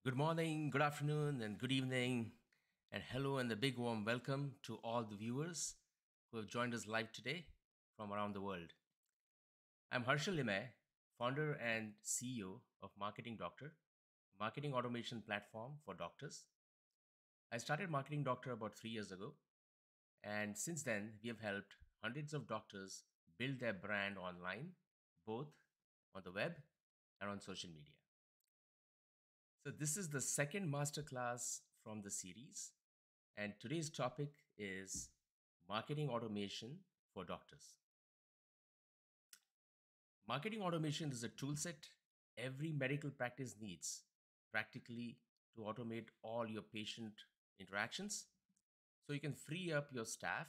Good morning, good afternoon, and good evening, and hello, and a big warm welcome to all the viewers who have joined us live today from around the world. I'm Harshal Limay, founder and CEO of Marketing Doctor, marketing automation platform for doctors. I started Marketing Doctor about 3 years ago, and since then, we have helped hundreds of doctors build their brand online, both on the web and on social media. So, this is the second masterclass from the series, and today's topic is marketing automation for doctors. Marketing automation is a toolset every medical practice needs practically to automate all your patient interactions so you can free up your staff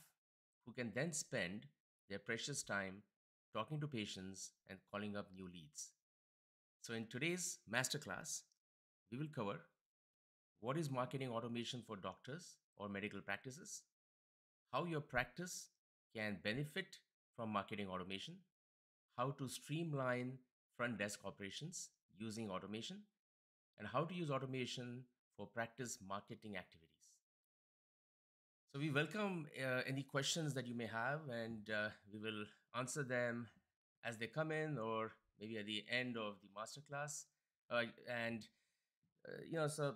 who can then spend their precious time talking to patients and calling up new leads. So, in today's masterclass, we will cover what is marketing automation for doctors or medical practices, how your practice can benefit from marketing automation, how to streamline front desk operations using automation, and how to use automation for practice marketing activities. So, we welcome any questions that you may have, and we will answer them as they come in or maybe at the end of the masterclass. And so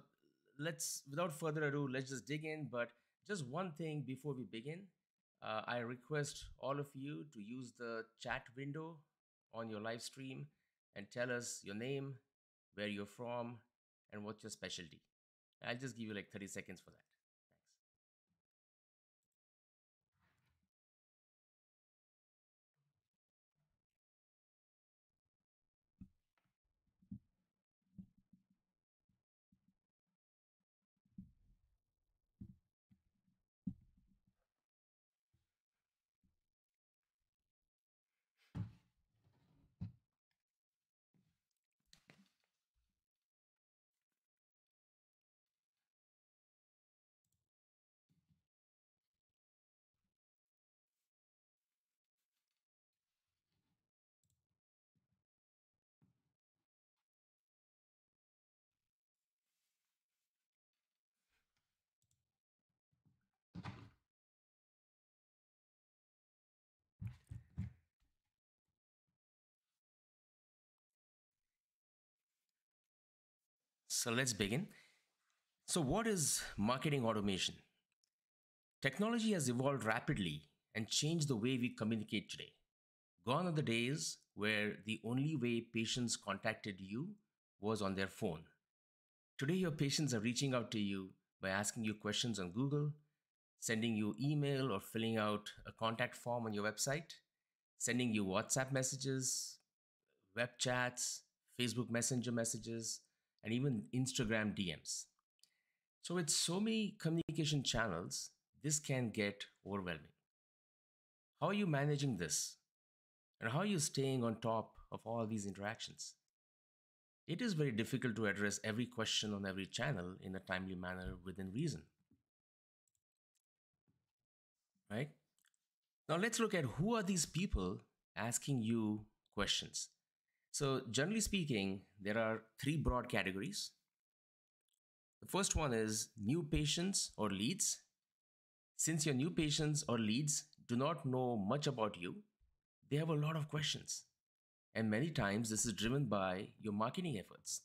let's, without further ado, let's just dig in. But just one thing before we begin, I request all of you to use the chat window on your live stream and tell us your name, where you're from, and what's your specialty. I'll just give you like 30 seconds for that. Thanks. So let's begin. So, what is marketing automation? Technology has evolved rapidly and changed the way we communicate today. Gone are the days where the only way patients contacted you was on their phone. Today, your patients are reaching out to you by asking you questions on Google, sending you email or filling out a contact form on your website, sending you WhatsApp messages, web chats, Facebook Messenger messages, and even Instagram DMs. So, with so many communication channels, this can get overwhelming. How are you managing this? And how are you staying on top of all these interactions? It is very difficult to address every question on every channel in a timely manner within reason, right? Now, let's look at who are these people asking you questions. So, generally speaking, there are three broad categories. The first one is new patients or leads. Since your new patients or leads do not know much about you, they have a lot of questions. And many times this is driven by your marketing efforts.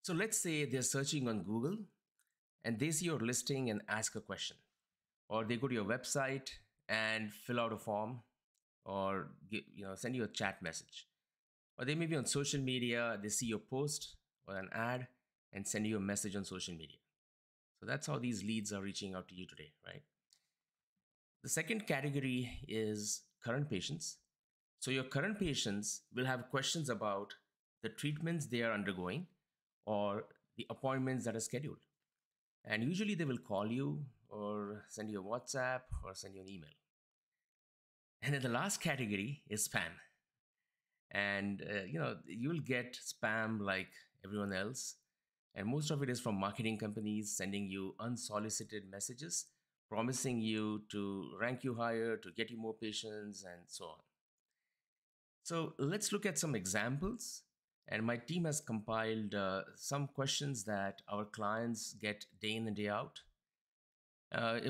So let's say they're searching on Google and they see your listing and ask a question. Or they go to your website and fill out a form or send you a chat message. Or they may be on social media, they see your post or an ad and send you a message on social media. So that's how these leads are reaching out to you today, right? The second category is current patients. So your current patients will have questions about the treatments they are undergoing or the appointments that are scheduled. And usually they will call you or send you a WhatsApp or send you an email. And then the last category is spam. And you'll get spam like everyone else. And most of it is from marketing companies sending you unsolicited messages, promising you to rank you higher, to get you more patients, and so on. So let's look at some examples And my team has compiled some questions that our clients get day in and day out.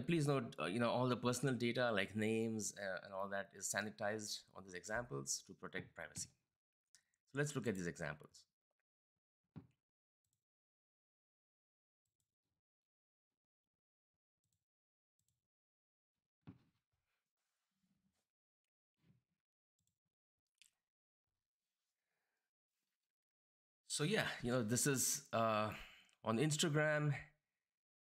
Please note, all the personal data like names and all that is sanitized on these examples to protect privacy. So let's look at these examples. So yeah, this is on Instagram.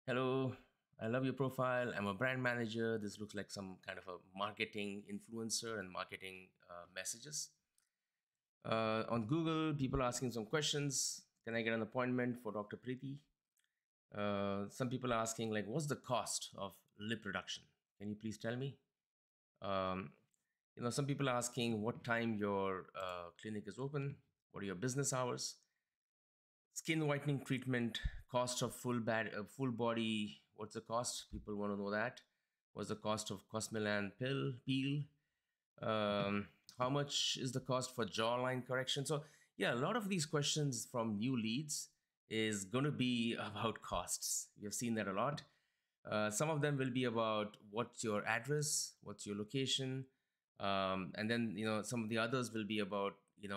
Hello, I love your profile. I'm a brand manager. This looks like some kind of a marketing influencer and marketing messages. On Google, people are asking some questions. Can I get an appointment for Dr. Preeti? Some people are asking, like, what's the cost of lip reduction? Can you please tell me? Um, some people are asking what time your clinic is open. What are your business hours? Skin whitening treatment, cost of full body. What's the cost? People want to know that. What's the cost of Cosmelan peel? How much is the cost for jawline correction? So yeah, a lot of these questions from new leads is going to be about costs. You've seen that a lot. Some of them will be about what's your address, what's your location, and then some of the others will be about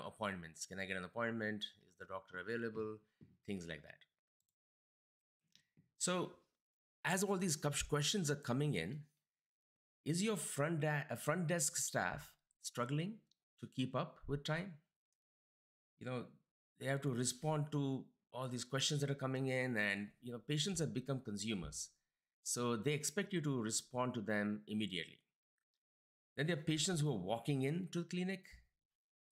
appointments. Can I get an appointment? Is the doctor available? Things like that. So as all these questions are coming in, is your front desk staff struggling to keep up with time? They have to respond to all these questions that are coming in, and patients have become consumers, so they expect you to respond to them immediately. Then there are patients who are walking into the clinic,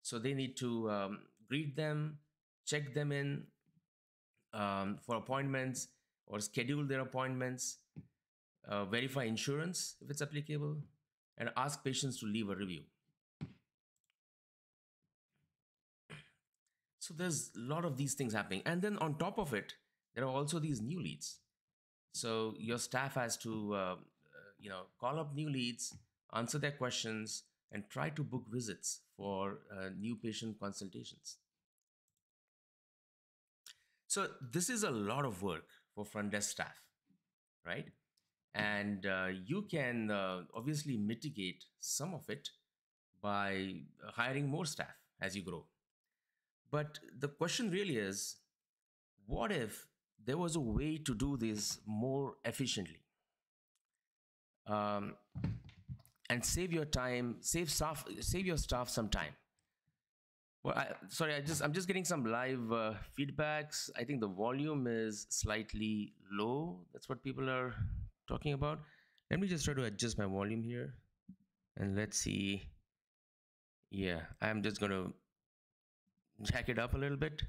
so they need to greet them, check them in for appointments or schedule their appointments, verify insurance if it's applicable, and ask patients to leave a review. So there's a lot of these things happening. And then on top of it, there are also these new leads. So your staff has to, call up new leads, answer their questions, and try to book visits for new patient consultations. So this is a lot of work for front desk staff, right? And you can obviously mitigate some of it by hiring more staff as you grow. But the question really is, what if there was a way to do this more efficiently and save your time, save your staff some time? Well, I'm just getting some live feedbacks. I think the volume is slightly low. That's what people are talking about. Let me just try to adjust my volume here, and let's see. Yeah, I'm just going to jack it up a little bit,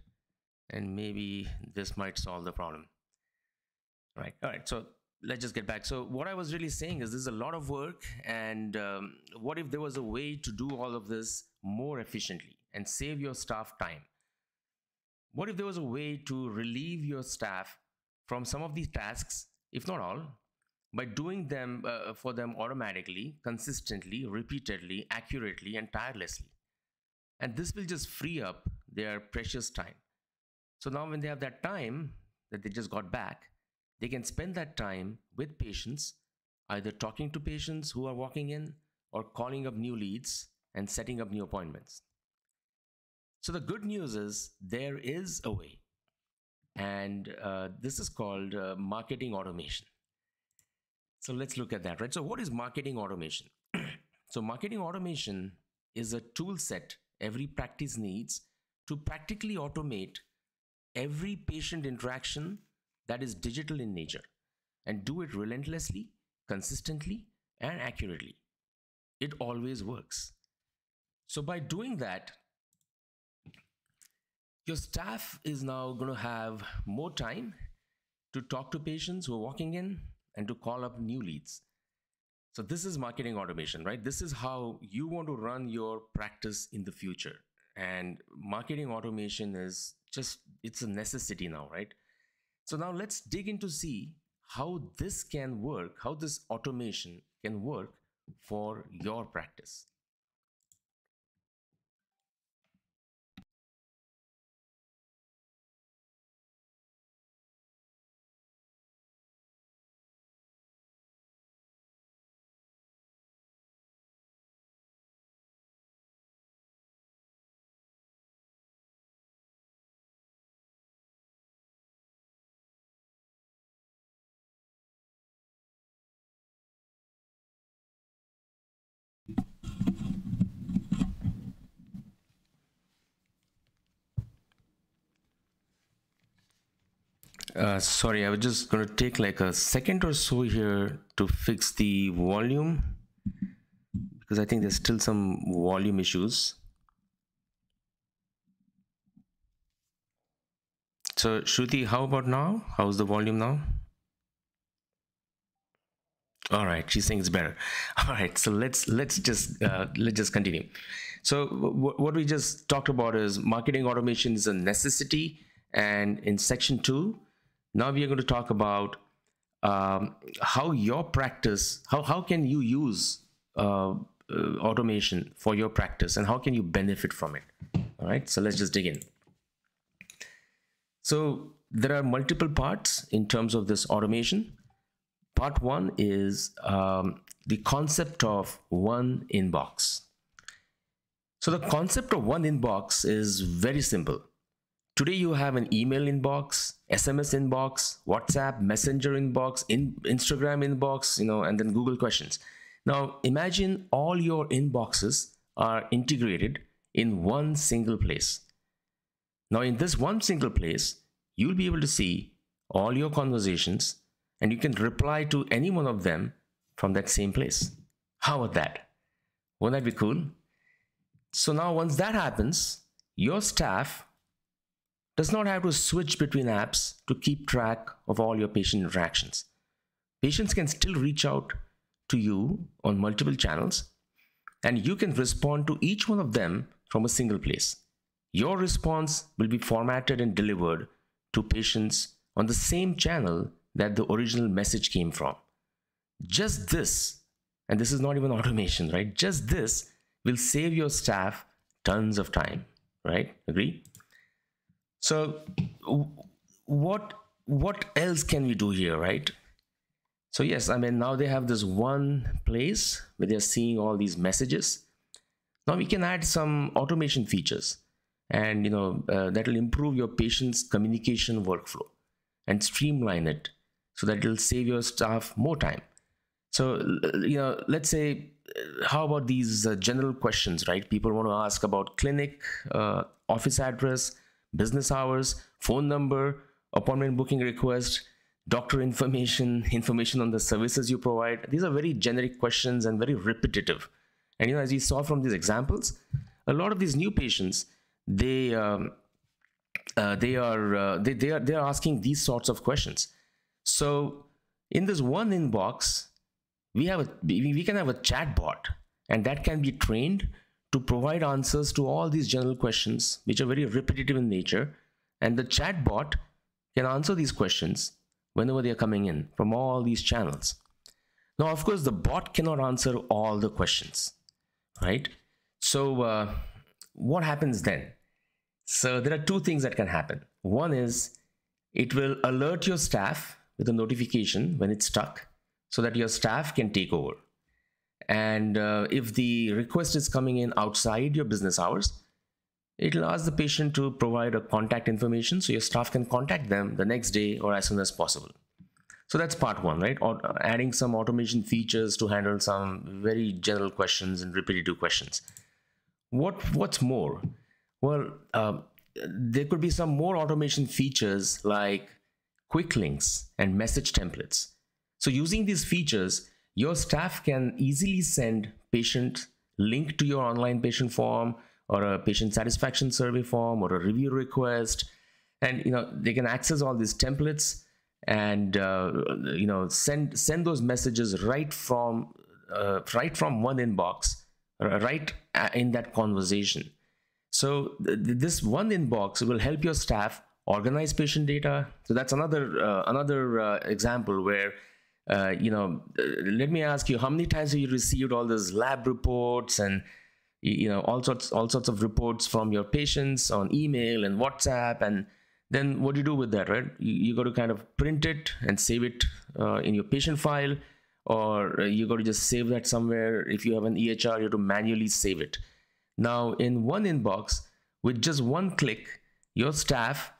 and maybe this might solve the problem. All right, so let's just get back. So what I was really saying is this is a lot of work, and what if there was a way to do all of this more efficiently and save your staff time? What if there was a way to relieve your staff from some of these tasks, if not all, by doing them for them automatically, consistently, repeatedly, accurately, and tirelessly? And this will just free up their precious time. So now when they have that time that they just got back, they can spend that time with patients, either talking to patients who are walking in or calling up new leads and setting up new appointments. So the good news is there is a way, and this is called marketing automation. So let's look at that, right? So what is marketing automation? So marketing automation is a tool set every practice needs to practically automate every patient interaction that is digital in nature, and do it relentlessly, consistently, and accurately. It always works. So by doing that, your staff is now going to have more time to talk to patients who are walking in and to call up new leads. So this is marketing automation, right? This is how you want to run your practice in the future. And marketing automation is it's a necessity now, right? So now let's dig in to see how this can work, how this automation can work for your practice. Sorry, I was just going to take like a second or so here to fix the volume because I think there's still some volume issues. So Shruti, how about now? How's the volume now? All right, she's saying it's better. All right, so let's just continue. So what we just talked about is marketing automation is a necessity, and in section 2, now we are going to talk about how your practice, how can you use automation for your practice, and how can you benefit from it. All right, so let's just dig in. So there are multiple parts in terms of this automation. Part 1 is the concept of one inbox. So the concept of one inbox is very simple. Today you have an email inbox, SMS inbox, WhatsApp, Messenger inbox, Instagram inbox, and then Google questions. Now imagine all your inboxes are integrated in one single place. Now in this one single place, you'll be able to see all your conversations and you can reply to any one of them from that same place. How about that? Won't that be cool? So now once that happens, your staff does not have to switch between apps to keep track of all your patient interactions. Patients can still reach out to you on multiple channels and you can respond to each one of them from a single place. Your response will be formatted and delivered to patients on the same channel that the original message came from. Just this, and this is not even automation, right? Just this will save your staff tons of time, right? Agree? So what else can we do here, right? So yes, I mean, now they have this one place where they're seeing all these messages. Now we can add some automation features and that will improve your patient's communication workflow and streamline it so that it will save your staff more time. So let's say, how about these general questions, right? People want to ask about clinic, office address, business hours, phone number, appointment booking request, doctor information on the services you provide. These are very generic questions and very repetitive. And as you saw from these examples, a lot of these new patients, they are asking these sorts of questions. So in this one inbox, we can have a chat bot, and that can be trained to provide answers to all these general questions which are very repetitive in nature, and the chat bot can answer these questions whenever they are coming in from all these channels. Now of course the bot cannot answer all the questions, right? So what happens then? So there are two things that can happen. One is it will alert your staff with a notification when it's stuck so that your staff can take over. And if the request is coming in outside your business hours, it will ask the patient to provide a contact information so your staff can contact them the next day or as soon as possible. So that's part 1, right? Or adding some automation features to handle some very general questions and repetitive questions. What's more? Well, there could be some more automation features like quick links and message templates. So using these features, your staff can easily send patient link to your online patient form or a patient satisfaction survey form or a review request, and they can access all these templates and send those messages right from one inbox, right in that conversation. So this one inbox will help your staff organize patient data. So that's another example where let me ask you, how many times have you received all those lab reports and all sorts of reports from your patients on email and WhatsApp, and then what do you do with that, right? You got to kind of print it and save it in your patient file, or you got to just save that somewhere. If you have an EHR, you have to manually save it. Now in one inbox, with just one click, your staff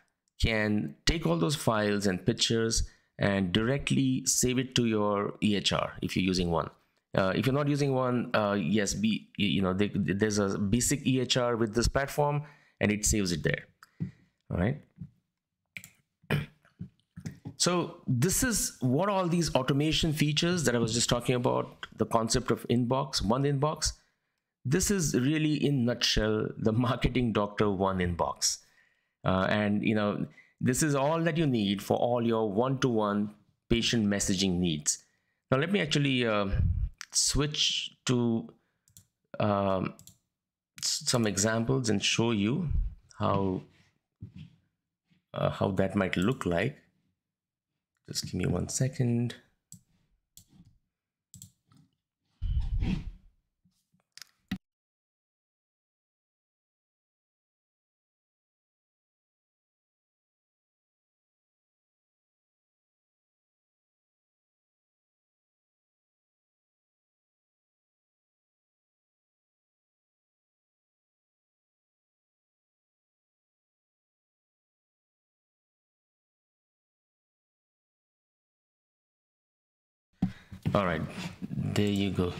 can take all those files and pictures and directly save it to your EHR if you're using one. If you're not using one, yes, there's a basic EHR with this platform and it saves it there. All right. So this is what all these automation features that I was just talking about, the concept of inbox, one inbox. This is really, in nutshell, the marketing doctor one inbox. And this is all that you need for all your one-to-one patient messaging needs. Now let me actually switch to some examples and show you how that might look like. Just give me 1 second. All right, there you go.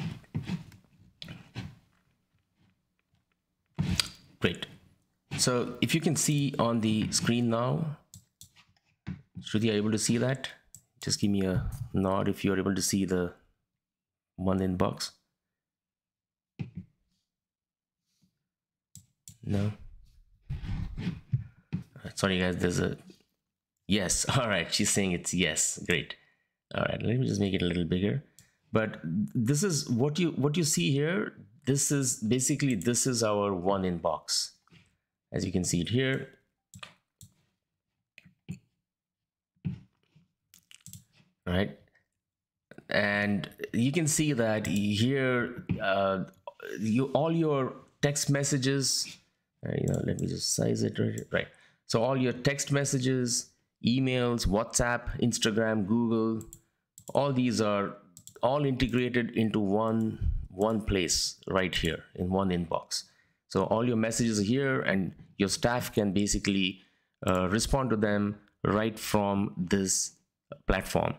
Great. So if you can see on the screen now, Shruti, are you able to see that? Just give me a nod if you're able to see the one inbox. No? Sorry guys, there's a yes. All right, she's saying it's yes. Great. All right, let me just make it a little bigger. But this is what you see here. This is our one inbox, as you can see it here. Right, and you can see that here all your text messages. Let me just size it right. So all your text messages, emails, WhatsApp, Instagram, Google, all these are all integrated into one place right here in one inbox. So all your messages are here, and your staff can basically respond to them right from this platform.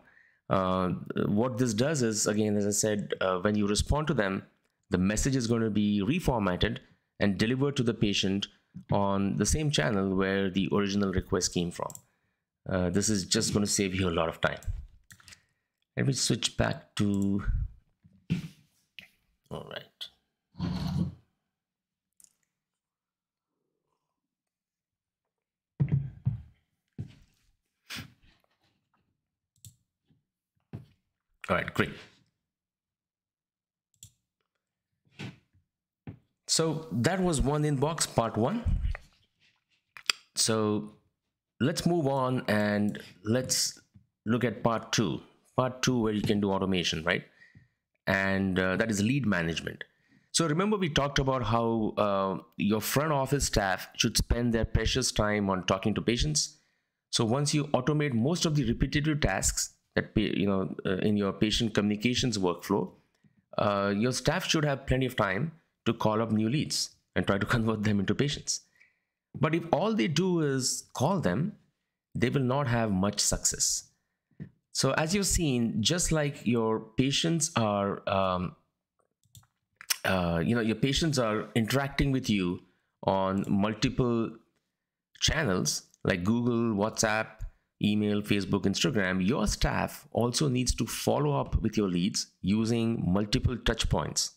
What this does is, again, as I said, when you respond to them, the message is going to be reformatted and delivered to the patient on the same channel where the original request came from. This is just going to save you a lot of time. Let me switch back to, all right. All right, great. So that was one inbox, part one. So let's move on and let's look at part two. Part two, where you can do automation, right? And that is lead management. So remember, we talked about how your front office staff should spend their precious time on talking to patients. So once you automate most of the repetitive tasks that in your patient communications workflow, your staff should have plenty of time to call up new leads and try to convert them into patients. But if all they do is call them, they will not have much success. So as you've seen, just like your patients are, your patients are interacting with you on multiple channels like Google, WhatsApp, email, Facebook, Instagram, your staff also needs to follow up with your leads using multiple touch points.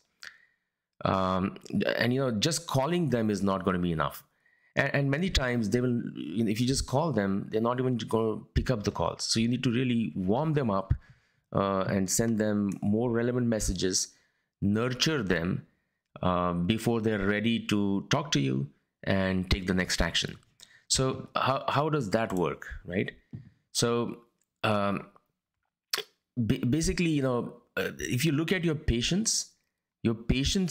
And just calling them is not going to be enough. And many times they will, if you just call them, they're not even going to pick up the calls. So you need to really warm them up and send them more relevant messages, nurture them before they're ready to talk to you and take the next action. So how does that work, right? So basically, if you look at your patients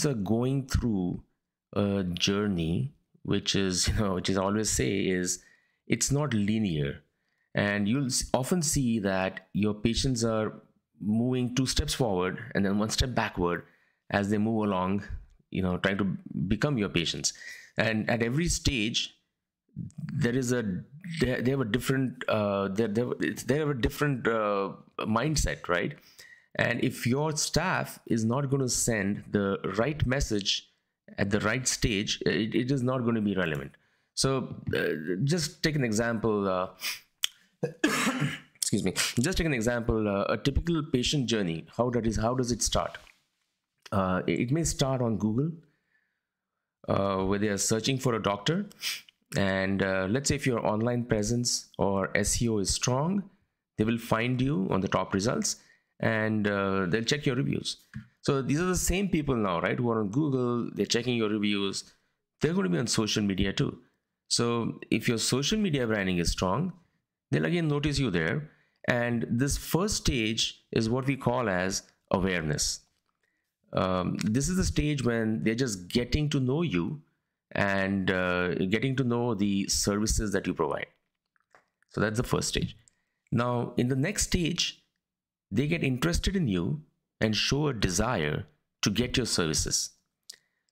are going through a journey which is I always say is, it's not linear, and you'll often see that your patients are moving 2 steps forward and then 1 step backward as they move along, trying to become your patients. And at every stage they have a different mindset, right? And if your staff is not going to send the right message at the right stage, it is not going to be relevant. So just take an example. Excuse excuse me, just take an example, a typical patient journey. How does it start? It may start on Google, where they are searching for a doctor, and let's say if your online presence or SEO is strong, they will find you on the top results, and they'll check your reviews. So these are the same people now, right, who are on Google, they're checking your reviews. They're going to be on social media too. So if your social media branding is strong, they'll again notice you there. And this first stage is what we call as awareness. This is the stage when they're just getting to know you and getting to know the services that you provide. So that's the first stage. Now, in the next stage, they get interested in you and show a desire to get your services.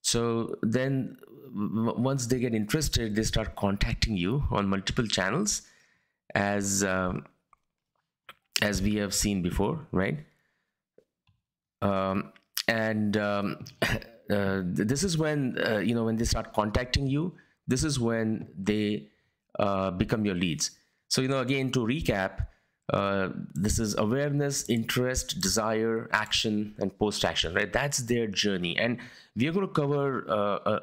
So then once they get interested, they start contacting you on multiple channels, as we have seen before, right? This is when when they start contacting you, this is when they become your leads. So again, to recap, this is awareness, interest, desire, action, and post-action, right? That's their journey. And we are going to cover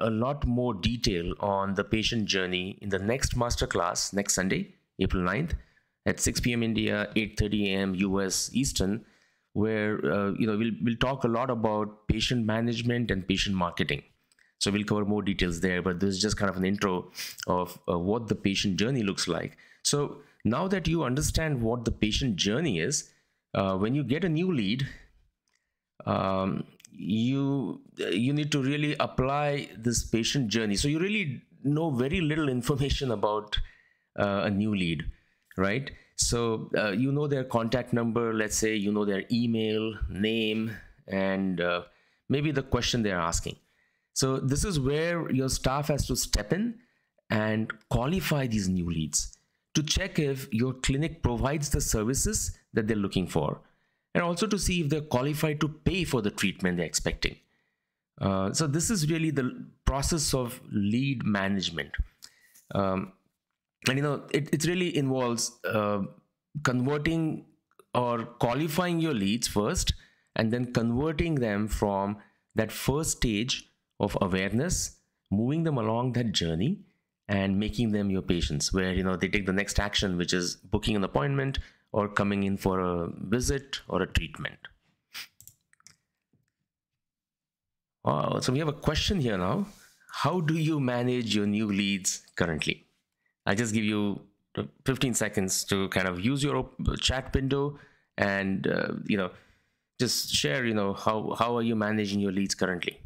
a lot more detail on the patient journey in the next masterclass next Sunday, April 9th at 6 p.m. India, 8:30 a.m. US Eastern, where we'll talk a lot about patient management and patient marketing. So we'll cover more details there, but this is just kind of an intro of what the patient journey looks like. So now that you understand what the patient journey is, when you get a new lead, you need to really apply this patient journey. So you really know very little information about a new lead, right? So you know their contact number, let's say, you know their email, name, and maybe the question they're asking. So this is where your staff has to step in and qualify these new leads to check if your clinic provides the services that they're looking for, and also to see if they're qualified to pay for the treatment they're expecting. So this is really the process of lead management. And it really involves converting or qualifying your leads first, and then converting them from that first stage of awareness, moving them along that journey, and making them your patients, where they take the next action, which is booking an appointment or coming in for a visit or a treatment. Wow, so we have a question here now. How do you manage your new leads currently? I'll just give you 15 seconds to kind of use your chat window and just share how are you managing your leads currently.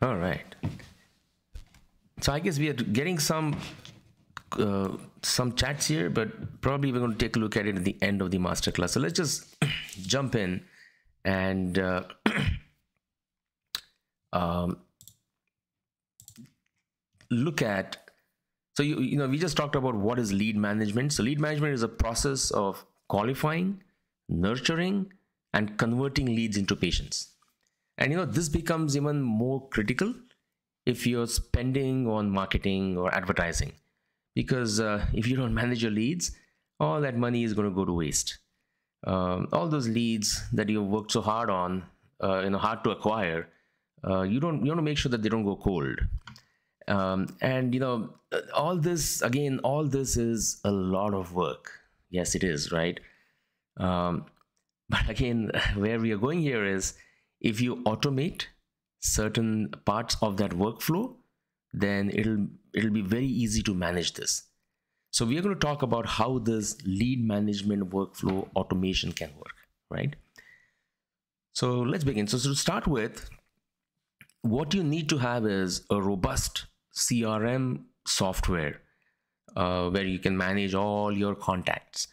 All right. So I guess we are getting some chats here, but probably we're going to take a look at it at the end of the masterclass. So let's just jump in and look at. So we just talked about what is lead management. So lead management is a process of qualifying, nurturing, and converting leads into patients. And this becomes even more critical if you're spending on marketing or advertising, because if you don't manage your leads, all that money is going to go to waste. All those leads that you worked so hard on, hard to acquire, you want to make sure that they don't go cold. And all this is a lot of work. Yes, it is, right? But again, where we are going here is, if you automate certain parts of that workflow, then it'll be very easy to manage this. So we are going to talk about how this lead management workflow automation can work, right? So let's begin. So to start with, what you need to have is a robust CRM software where you can manage all your contacts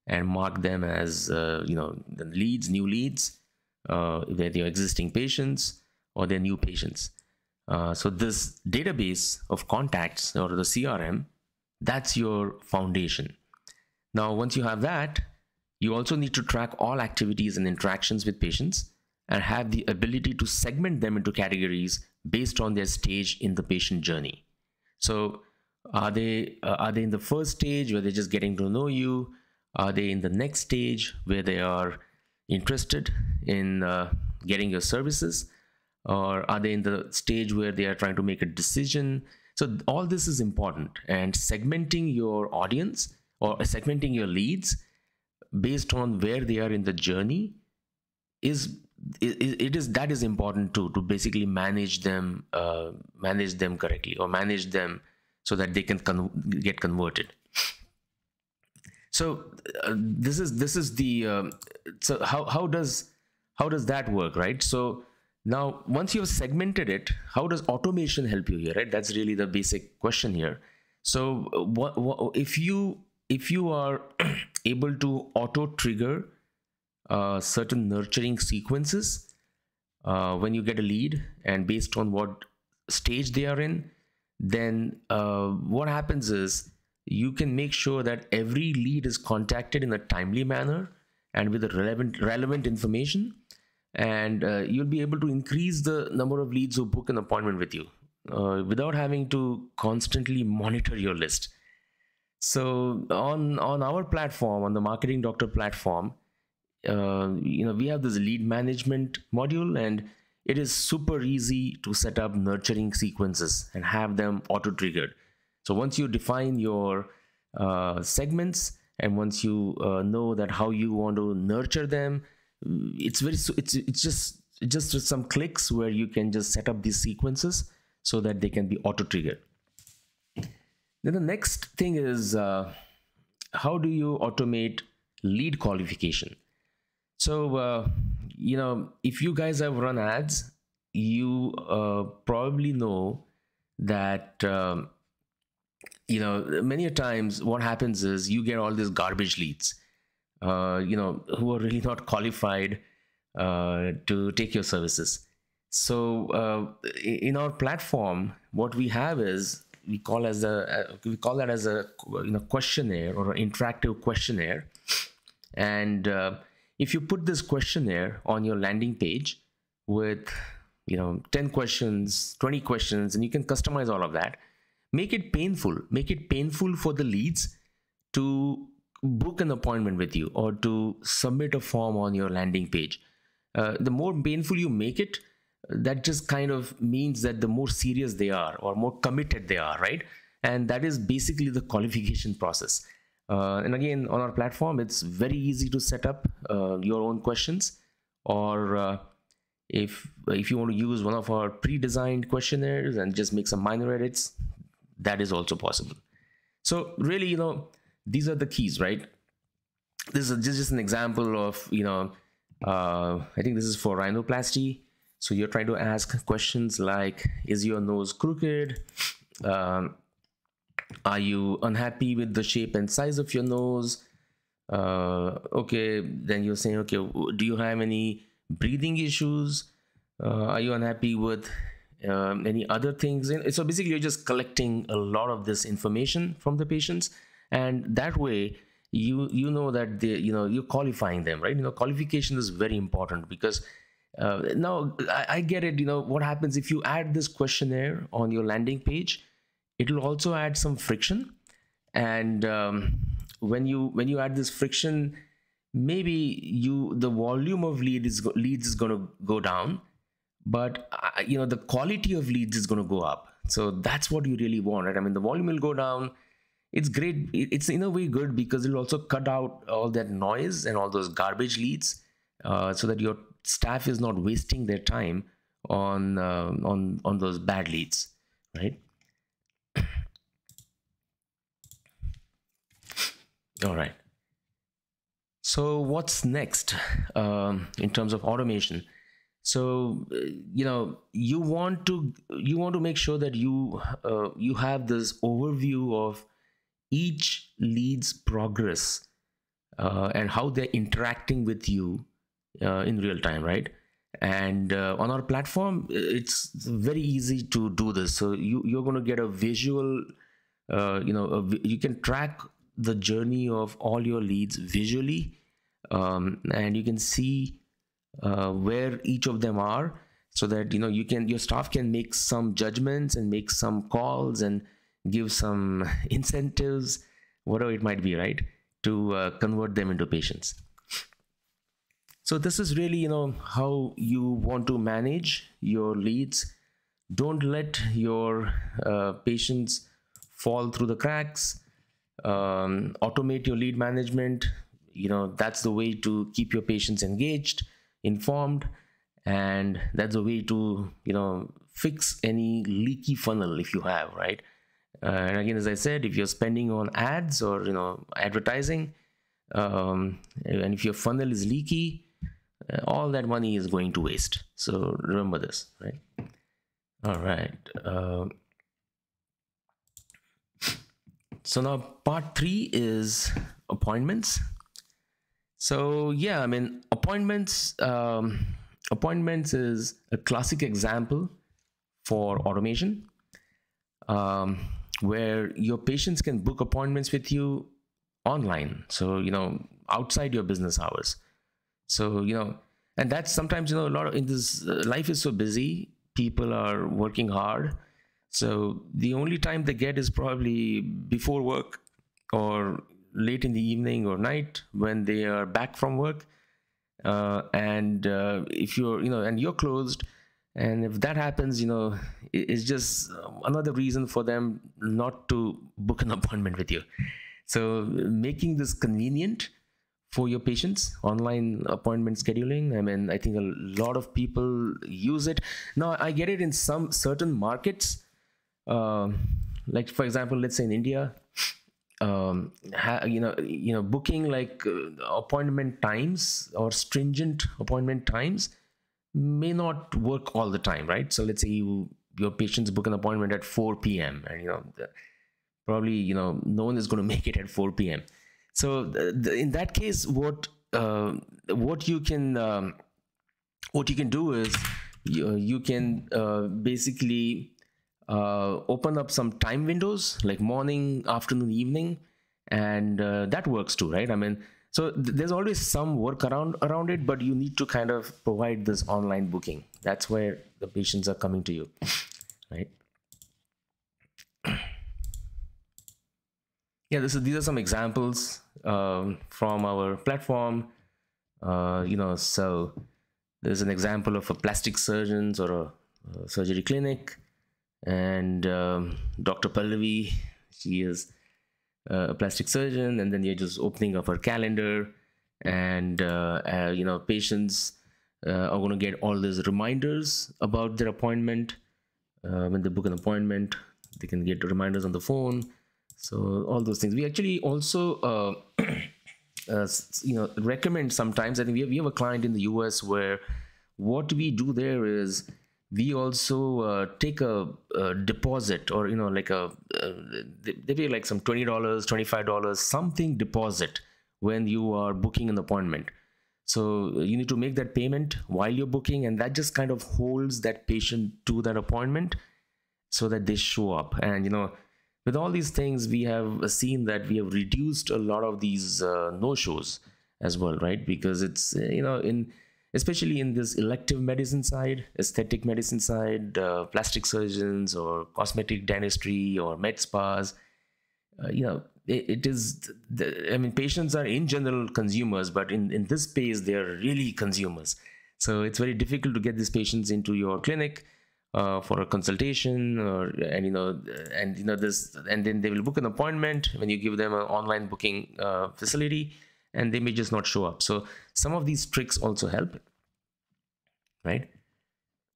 and mark them as the leads, new leads, whether your existing patients or their new patients. So this database of contacts, or the CRM, that's your foundation. Now, once you have that, you also need to track all activities and interactions with patients and have the ability to segment them into categories based on their stage in the patient journey. So are they in the first stage where they're just getting to know you? Are they in the next stage where they are interested in getting your services? Or are they in the stage where they are trying to make a decision? So all this is important, and segmenting your audience or segmenting your leads based on where they are in the journey is important to basically manage them correctly, or manage them so that they can get converted. So this is the so how does that work, right? So now, once you've segmented it, how does automation help you here, right? That's really the basic question here. So if you are able to auto trigger certain nurturing sequences when you get a lead, and based on what stage they are in, then what happens is you can make sure that every lead is contacted in a timely manner and with the relevant information, and you'll be able to increase the number of leads who book an appointment with you without having to constantly monitor your list. So on our platform, on the Marketing Doctor platform, we have this lead management module, and it is super easy to set up nurturing sequences and have them auto triggered. So once you define your segments, and once you know that how you want to nurture them, it's just some clicks where you can just set up these sequences so that they can be auto triggered. Then the next thing is how do you automate lead qualification? So if you guys have run ads, you probably know that many a times what happens is you get all these garbage leads who are really not qualified to take your services. So in our platform, what we have is we call that as a questionnaire, or an interactive questionnaire. And if you put this questionnaire on your landing page with 10 questions, 20 questions, and you can customize all of that, make it painful for the leads to book an appointment with you or to submit a form on your landing page. The more painful you make it, that just kind of means that the more serious they are or more committed they are, right? And that is basically the qualification process. And again, on our platform, it's very easy to set up your own questions, or if you want to use one of our pre-designed questionnaires and just make some minor edits, that is also possible. So really, these are the keys, right? This is just an example of, I think this is for rhinoplasty. So you're trying to ask questions like, is your nose crooked? Are you unhappy with the shape and size of your nose? Okay, then you're saying, okay, do you have any breathing issues? Are you unhappy with any other things? So basically, you're just collecting a lot of this information from the patients, and that way, you know that you're qualifying them, right? Qualification is very important, because now I get it. What happens if you add this questionnaire on your landing page? It will also add some friction, and when you add this friction, maybe the volume of leads is going to go down, but the quality of leads is going to go up. So that's what you really want, right? I mean, the volume will go down. It's great. It's in a way good, because it'll also cut out all that noise and all those garbage leads, so that your staff is not wasting their time on those bad leads, right? All right. So what's next in terms of automation? So you want to make sure that you have this overview of each lead's progress, and how they're interacting with you in real time, right? And on our platform, it's very easy to do this. So you're going to get a visual, you can track the journey of all your leads visually, and you can see where each of them are, so that your staff can make some judgments and make some calls and give some incentives, whatever it might be, right, to convert them into patients. So this is really how you want to manage your leads. Don't let your patients fall through the cracks. Automate your lead management. That's the way to keep your patients engaged, informed, and that's the way to fix any leaky funnel if you have, right? And again, as I said, if you're spending on ads or advertising, and if your funnel is leaky, all that money is going to waste. So remember this, right? All right. So now part 3 is appointments. So yeah, I mean, appointments is a classic example for automation, where your patients can book appointments with you online. So outside your business hours. So and that's sometimes a lot of, in this life is so busy, people are working hard, so the only time they get is probably before work or late in the evening or night when they are back from work, and if you're and you're closed, and if that happens, it's just another reason for them not to book an appointment with you. So making this convenient for your patients, online appointment scheduling, I mean, I think a lot of people use it. Now, I get it in some certain markets, like for example, let's say in India, booking like appointment times or stringent appointment times may not work all the time, right? So let's say your patients book an appointment at 4 p.m. and probably no one is going to make it at 4 p.m. So in that case, what you can do is you can basically open up some time windows like morning, afternoon, evening, and that works too, right? I mean, so there's always some work around it, but you need to kind of provide this online booking. That's where the patients are coming to you, right? Yeah, these are some examples from our platform. So there's an example of a plastic surgeons or a surgery clinic, and Dr. Pallavi, she is a plastic surgeon, and then you're just opening up her calendar, and patients are going to get all these reminders about their appointment. When they book an appointment, they can get reminders on the phone. So all those things. We actually also recommend sometimes. I think we have a client in the US where what we do there is we also take a deposit, or like they pay like some $20, $25 something deposit when you are booking an appointment. So you need to make that payment while you're booking, and that just kind of holds that patient to that appointment so that they show up. And with all these things, we have seen that we have reduced a lot of these no-shows as well, right? Because it's especially in this elective medicine side, aesthetic medicine side, plastic surgeons or cosmetic dentistry or med spas, patients are in general consumers, but in this space, they are really consumers. So it's very difficult to get these patients into your clinic for a consultation, and then they will book an appointment when you give them an online booking facility, and they may just not show up. So some of these tricks also help, right?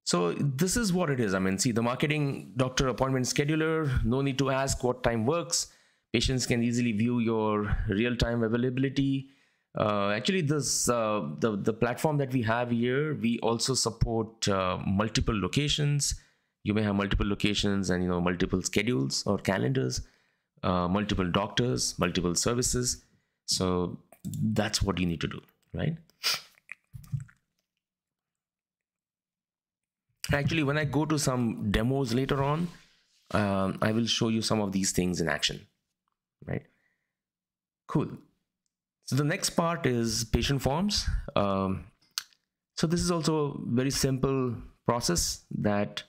So this is what it is. I mean, see, the marketing doctor appointment scheduler, no need to ask what time works. Patients can easily view your real-time availability. Actually, this the platform that we have here, we also support multiple locations. You may have multiple locations and multiple schedules or calendars, multiple doctors, multiple services. So that's what you need to do, right? Actually, when I go to some demos later on, I will show you some of these things in action, right? Cool. So the next part is patient forms. So this is also a very simple process that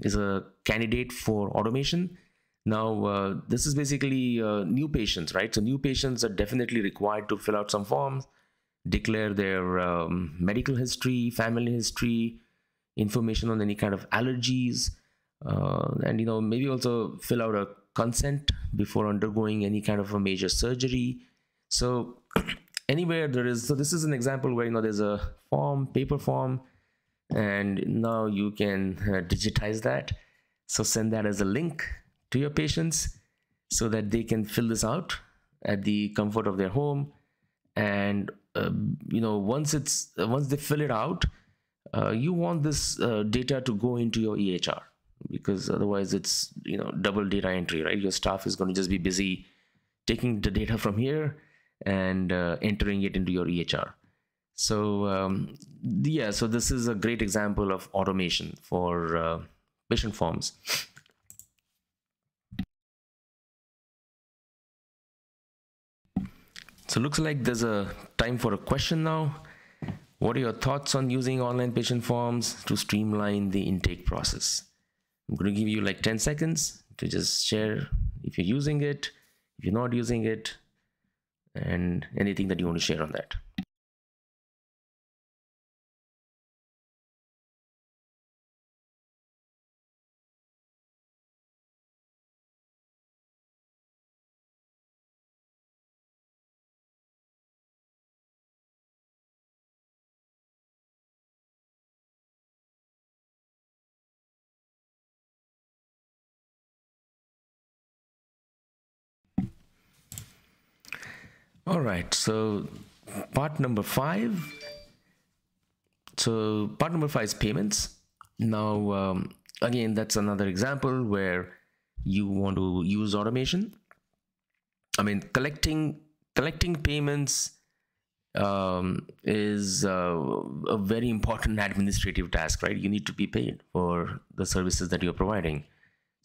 is a candidate for automation. Now, this is basically new patients, right? So new patients are definitely required to fill out some forms, declare their medical history, family history, information on any kind of allergies, and maybe also fill out a consent before undergoing any kind of a major surgery. So anywhere there is, so this is an example where there's a form, paper form, and now you can digitize that. So send that as a link to your patients so that they can fill this out at the comfort of their home. And once they fill it out, you want this data to go into your EHR, because otherwise it's double data entry, right? Your staff is going to just be busy taking the data from here and entering it into your EHR. So yeah, so this is a great example of automation for patient forms. So looks like there's a time for a question now. What are your thoughts on using online patient forms to streamline the intake process? I'm going to give you like 10 seconds to just share if you're using it, if you're not using it, and anything that you want to share on that. All right, so part number 5. So part number 5 is payments. Now, again, that's another example where you want to use automation. I mean, collecting payments is a very important administrative task, right? You need to be paid for the services that you're providing.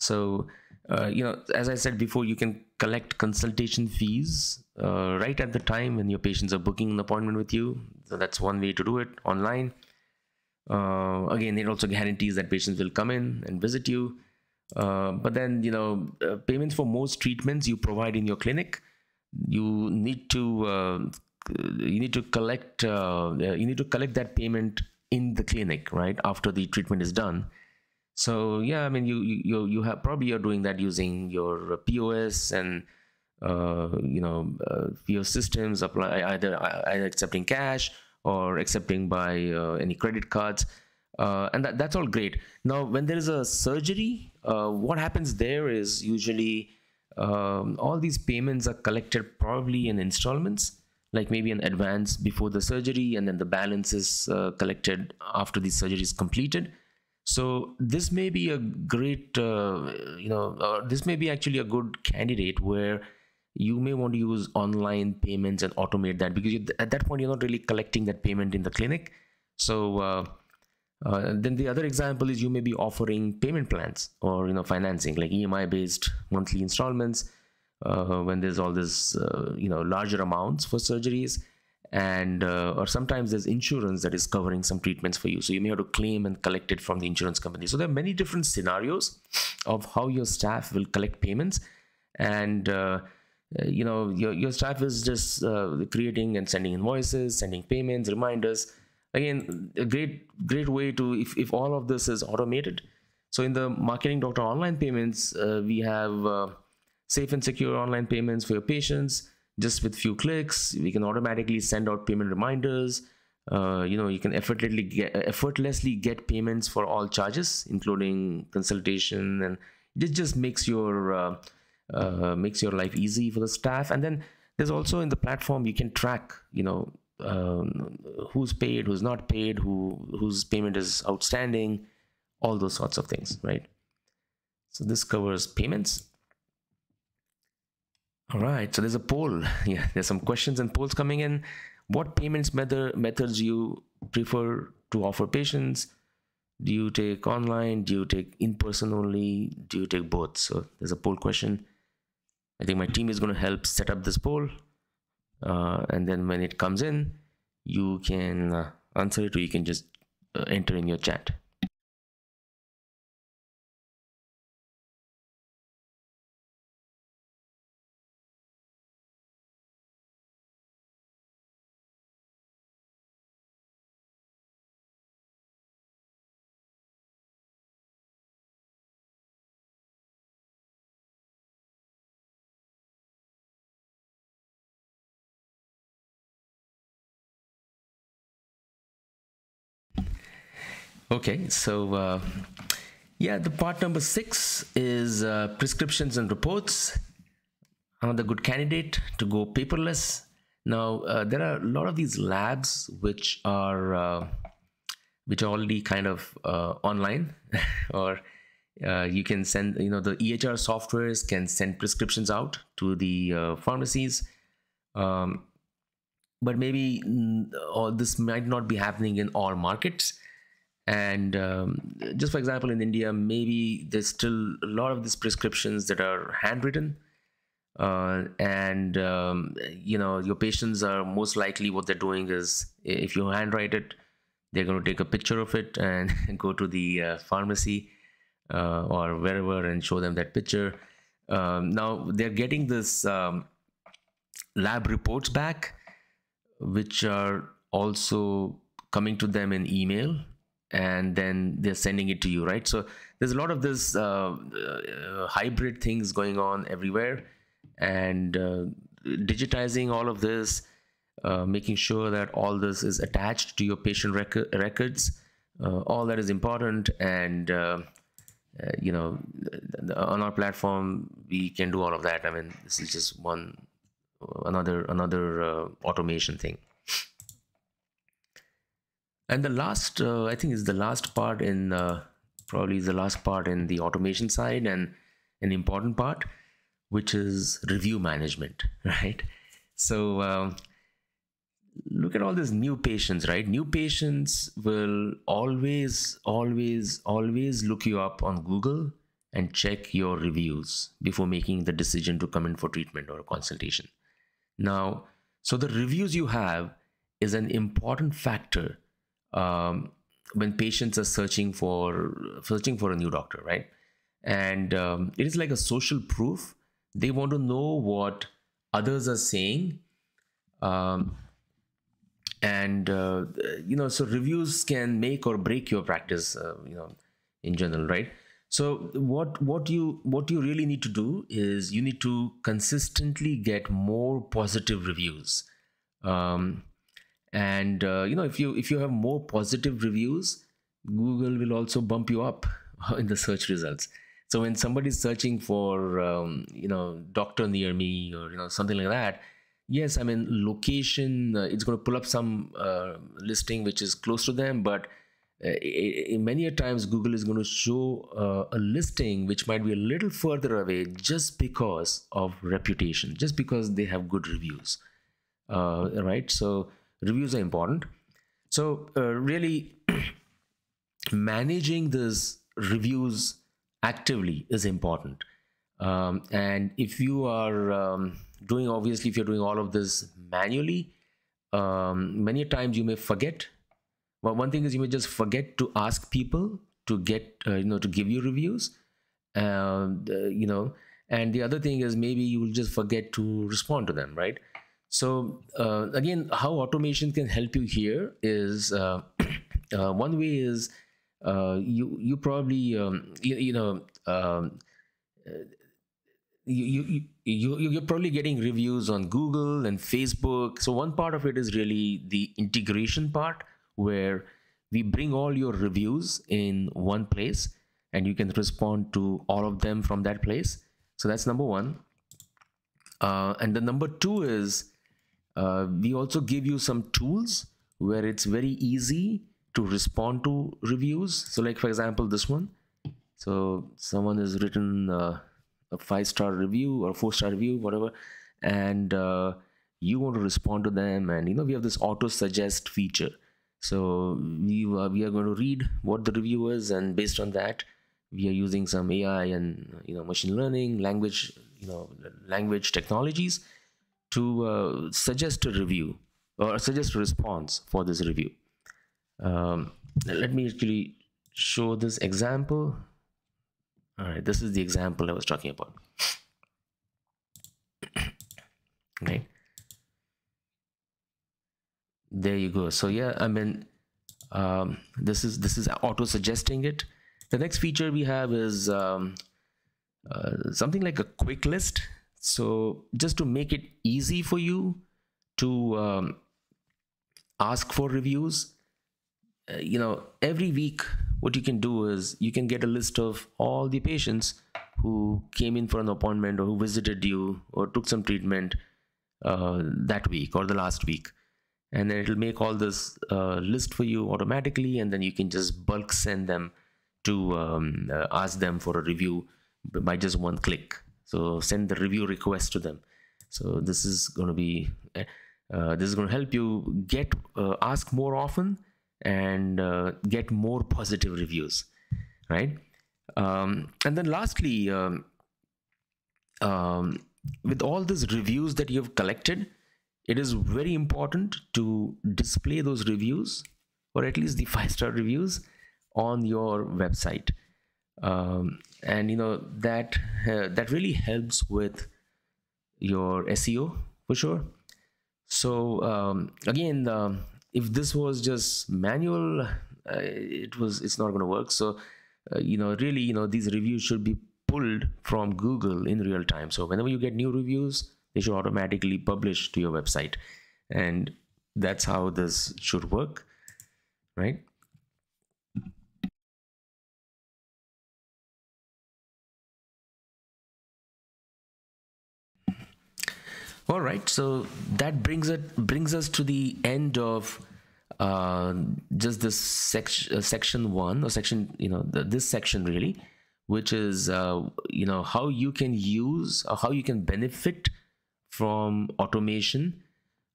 So, as I said before, you can collect consultation fees right at the time when your patients are booking an appointment with you. So that's one way to do it online. Again, it also guarantees that patients will come in and visit you. But then, payments for most treatments you provide in your clinic, you need to collect that payment in the clinic, right, after the treatment is done. So yeah, I mean, you have probably you're doing that using your POS and POS systems, either accepting cash or accepting by any credit cards, and that's all great. Now, when there is a surgery, what happens there is usually all these payments are collected probably in installments, like maybe an advance before the surgery, and then the balance is collected after the surgery is completed. So this may be a great, this may be actually a good candidate where you may want to use online payments and automate that, because at that point you're not really collecting that payment in the clinic. So then the other example is you may be offering payment plans or financing, like EMI based monthly installments, when there's all this larger amounts for surgeries, and or sometimes there's insurance that is covering some treatments for you, so you may have to claim and collect it from the insurance company. So there are many different scenarios of how your staff will collect payments, and your staff is just creating and sending invoices, sending payments, reminders. Again, a great way to, if all of this is automated. So in the Marketing Doctor online payments, we have safe and secure online payments for your patients. Just with few clicks, we can automatically send out payment reminders. You can effortlessly get payments for all charges, including consultation, and it just makes your life easy for the staff. And then There's also in the platform you can track, who's paid, who's not paid, whose payment is outstanding, all those sorts of things, right? So this covers payments. All right, so there's a poll. Yeah, there's some questions and polls coming in. What payments methods you prefer to offer patients? Do you take online? Do you take in-person only? Do you take both? So there's a poll question. I think my team is going to help set up this poll. And then when it comes in, you can answer it, or you can just enter in your chat. Okay, so yeah, the part number 6 is prescriptions and reports. Another good candidate to go paperless. Now, there are a lot of these labs which are already kind of online, or you can send, the EHR softwares can send prescriptions out to the pharmacies. But maybe this might not be happening in all markets. And just for example, in India, maybe there's still a lot of these prescriptions that are handwritten. And your patients are most likely, what they're doing is, if you handwrite it, they're going to take a picture of it and go to the pharmacy or wherever and show them that picture. Now they're getting this lab reports back, which are also coming to them in email, and then they're sending it to you, right? So there's a lot of this hybrid things going on everywhere, and digitizing all of this, making sure that all this is attached to your patient records, all that is important. And on our platform we can do all of that. I mean, this is just another automation thing. And the last, I think, is the last part in probably the last part in the automation side, and an important part, which is review management, right? So look at all these new patients, right? New patients will always look you up on Google and check your reviews before making the decision to come in for treatment or a consultation. Now, so the reviews you have is an important factor when patients are searching for a new doctor, right? And it is like a social proof. They want to know what others are saying, so reviews can make or break your practice, in general, right? So what you really need to do is you need to consistently get more positive reviews. If you have more positive reviews, Google will also bump you up in the search results. So when somebody's searching for doctor near me, or something like that, yes, I mean, location, it's going to pull up some listing which is close to them, but many a times Google is going to show a listing which might be a little further away, just because of reputation, just because they have good reviews, right? So reviews are important. So really managing these reviews actively is important. And if you are if you're doing all of this manually, many times you may forget. Well, one thing is, you may just forget to ask people to get to give you reviews, and the other thing is, maybe you will just forget to respond to them, right? So again, how automation can help you here is one way is you probably you're probably getting reviews on Google and Facebook. So one part of it is really the integration part, where we bring all your reviews in one place and you can respond to all of them from that place. So that's number one. And the number two is we also give you some tools where it's very easy to respond to reviews. So, like for example, this one. So someone has written a 5-star review or 4-star review, whatever, and you want to respond to them, and we have this auto suggest feature. So we are going to read what the review is, and based on that, we are using some AI and machine learning, language technologies to suggest a review or suggest a response for this review. Let me actually show this example. All right, this is the example I was talking about. Right, there you go. So yeah, I mean, this is auto suggesting it. The next feature we have is something like a quick list. So just to make it easy for you to ask for reviews, every week what you can do is you can get a list of all the patients who came in for an appointment or who visited you or took some treatment that week or the last week, and then it'll make all this list for you automatically, and then you can just bulk send them to ask them for a review by just one click. So send the review request to them. So this is going to be this is going to help you get ask more often and get more positive reviews, right? And then lastly, with all these reviews that you have collected, it is very important to display those reviews, or at least the 5-star reviews, on your website. And that really helps with your SEO for sure. So again, if this was just manual, it's not going to work. So really, these reviews should be pulled from Google in real time. So whenever you get new reviews, they should automatically publish to your website, and that's how this should work, right? All right, so that brings us to the end of just this section one, or section, this section really, which is how you can use, or how you can benefit from automation,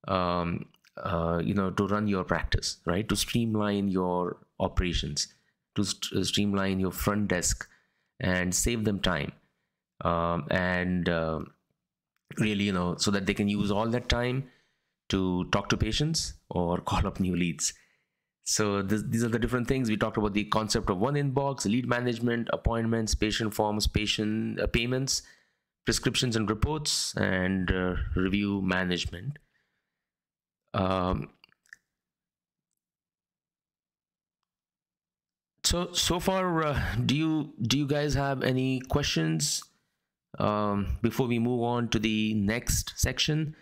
to run your practice, right? To streamline your operations, to streamline your front desk and save them time, and really, so that they can use all that time to talk to patients or call up new leads. So these are the different things. We talked about the concept of one inbox, lead management, appointments, patient forms, patient payments, prescriptions and reports, and review management. So far, do you guys have any questions before we move on to the next section?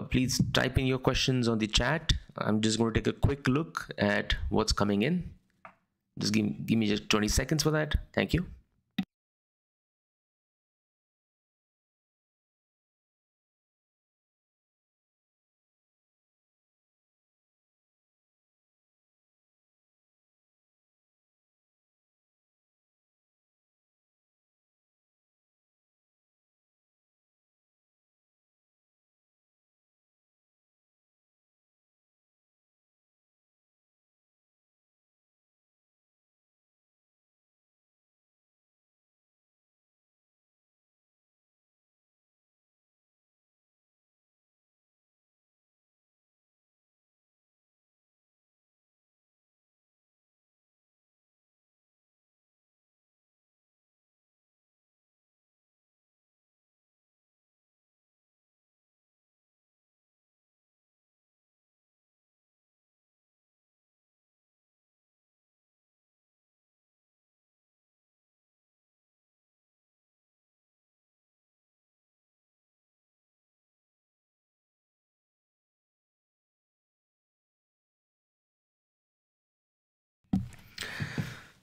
Please type in your questions on the chat. I'm just going to take a quick look at what's coming in. Just give me just 20 seconds for that. Thank you.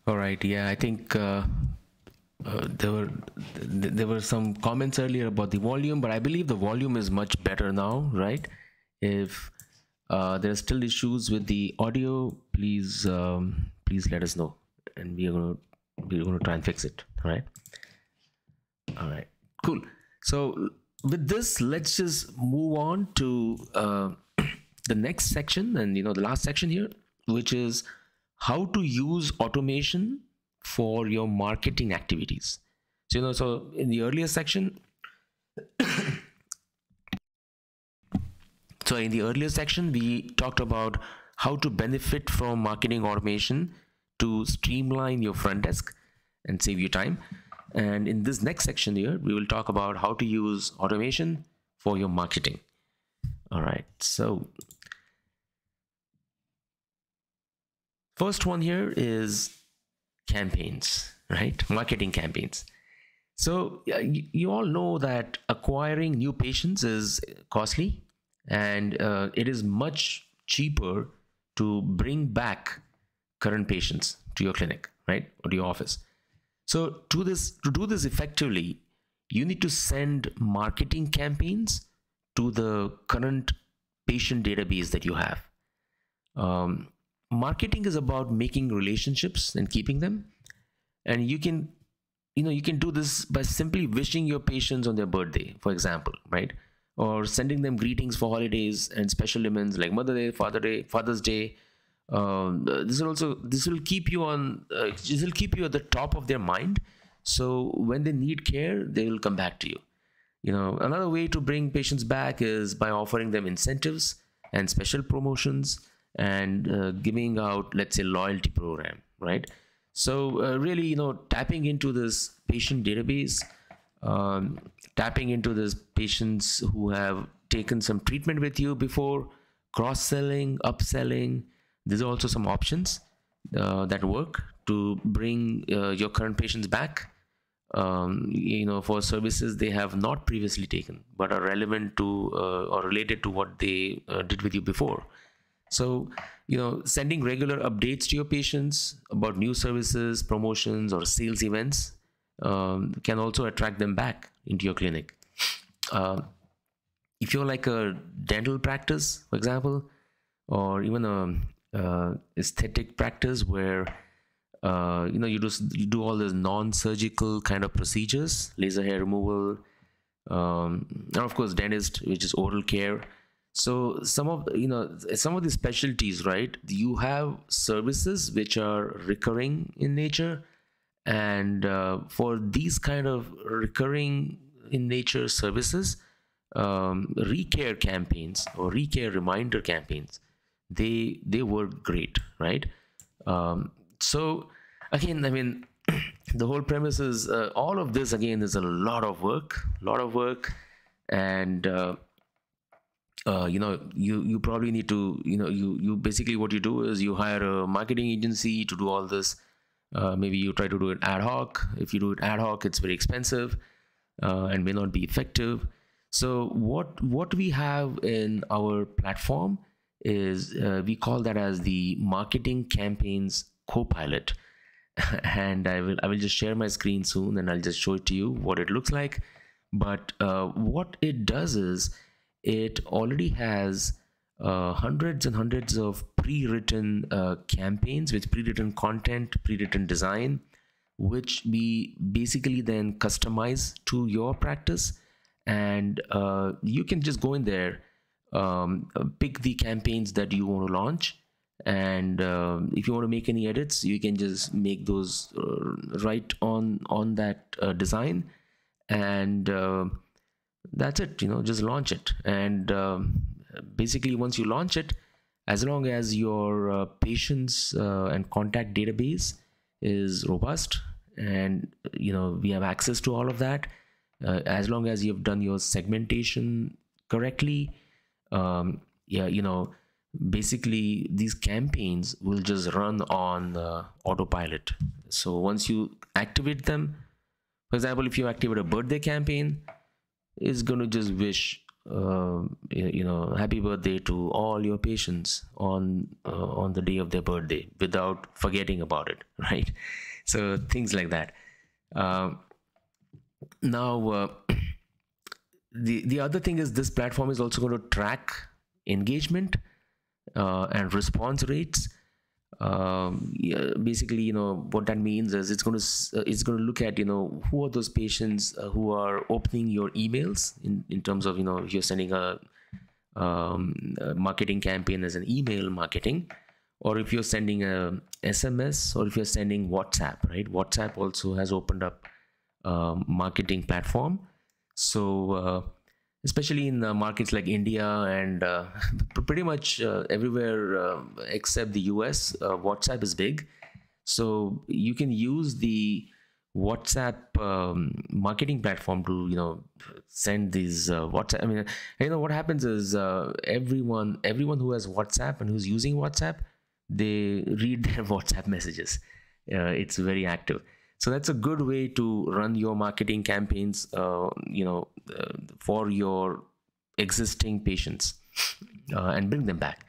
All right. Yeah, I think There were some comments earlier about the volume, but I believe the volume is much better now, right? If there are still issues with the audio, please let us know, and we're gonna try and fix it. All right, cool. So with this, let's just move on to the next section, and the last section here, which is how to use automation for your marketing activities. So in the earlier section, we talked about how to benefit from marketing automation to streamline your front desk and save you time. And in this next section here, we will talk about how to use automation for your marketing. All right. So first one here is campaigns, right? Marketing campaigns. So you all know that acquiring new patients is costly, and it is much cheaper to bring back current patients to your clinic, right, or to your office. So to do this effectively, you need to send marketing campaigns to the current patient database that you have. Marketing is about making relationships and keeping them, and you can do this by simply wishing your patients on their birthday, for example, right? Or sending them greetings for holidays and special events like Mother's Day, Father's Day. This will keep you at the top of their mind. So when they need care, they will come back to you. Another way to bring patients back is by offering them incentives and special promotions, and giving out, let's say, loyalty program, right? So really, tapping into this patient database, tapping into these patients who have taken some treatment with you before, cross-selling, upselling. These are also some options that work to bring your current patients back, for services they have not previously taken but are relevant to or related to what they did with you before. So, sending regular updates to your patients about new services, promotions, or sales events can also attract them back into your clinic. If you're like a dental practice, for example, or even a aesthetic practice where you do all these non-surgical kind of procedures, laser hair removal, and of course dentist, which is oral care. So some of the specialties, right? You have services which are recurring in nature, and for these kind of recurring in nature services, recare campaigns or recare reminder campaigns, they work great, right? So again, the whole premise is all of this again is a lot of work, and you probably need to, you basically, what you do is you hire a marketing agency to do all this. Maybe you try to do it ad hoc. If you do it ad hoc, it's very expensive and may not be effective. So what we have in our platform is we call that as the marketing campaigns co-pilot. And I will just share my screen soon, and I'll just show it to you what it looks like. But what it does is it already has hundreds and hundreds of pre-written campaigns with pre-written content, pre-written design, which we basically then customize to your practice. And you can just go in there, pick the campaigns that you want to launch, and if you want to make any edits, you can just make those right on that design, and that's it. Just launch it. And basically, once you launch it, as long as your patients and contact database is robust, and we have access to all of that, as long as you've done your segmentation correctly, basically these campaigns will just run on autopilot. So once you activate them, for example, if you activate a birthday campaign, it's going to just wish happy birthday to all your patients on the day of their birthday without forgetting about it, right? So things like that. Uh, now, the other thing is this platform is also going to track engagement and response rates. Yeah, basically, what that means is it's going to look at who are those patients who are opening your emails in terms of if you're sending a marketing campaign as an email marketing, or if you're sending a SMS, or if you're sending WhatsApp, right? WhatsApp also has opened up marketing platform. So especially in markets like India and pretty much everywhere except the US, WhatsApp is big. So you can use the WhatsApp marketing platform to send these WhatsApp. I mean, what happens is everyone who has WhatsApp and who's using WhatsApp, they read their WhatsApp messages. It's very active. So that's a good way to run your marketing campaigns, for your existing patients and bring them back.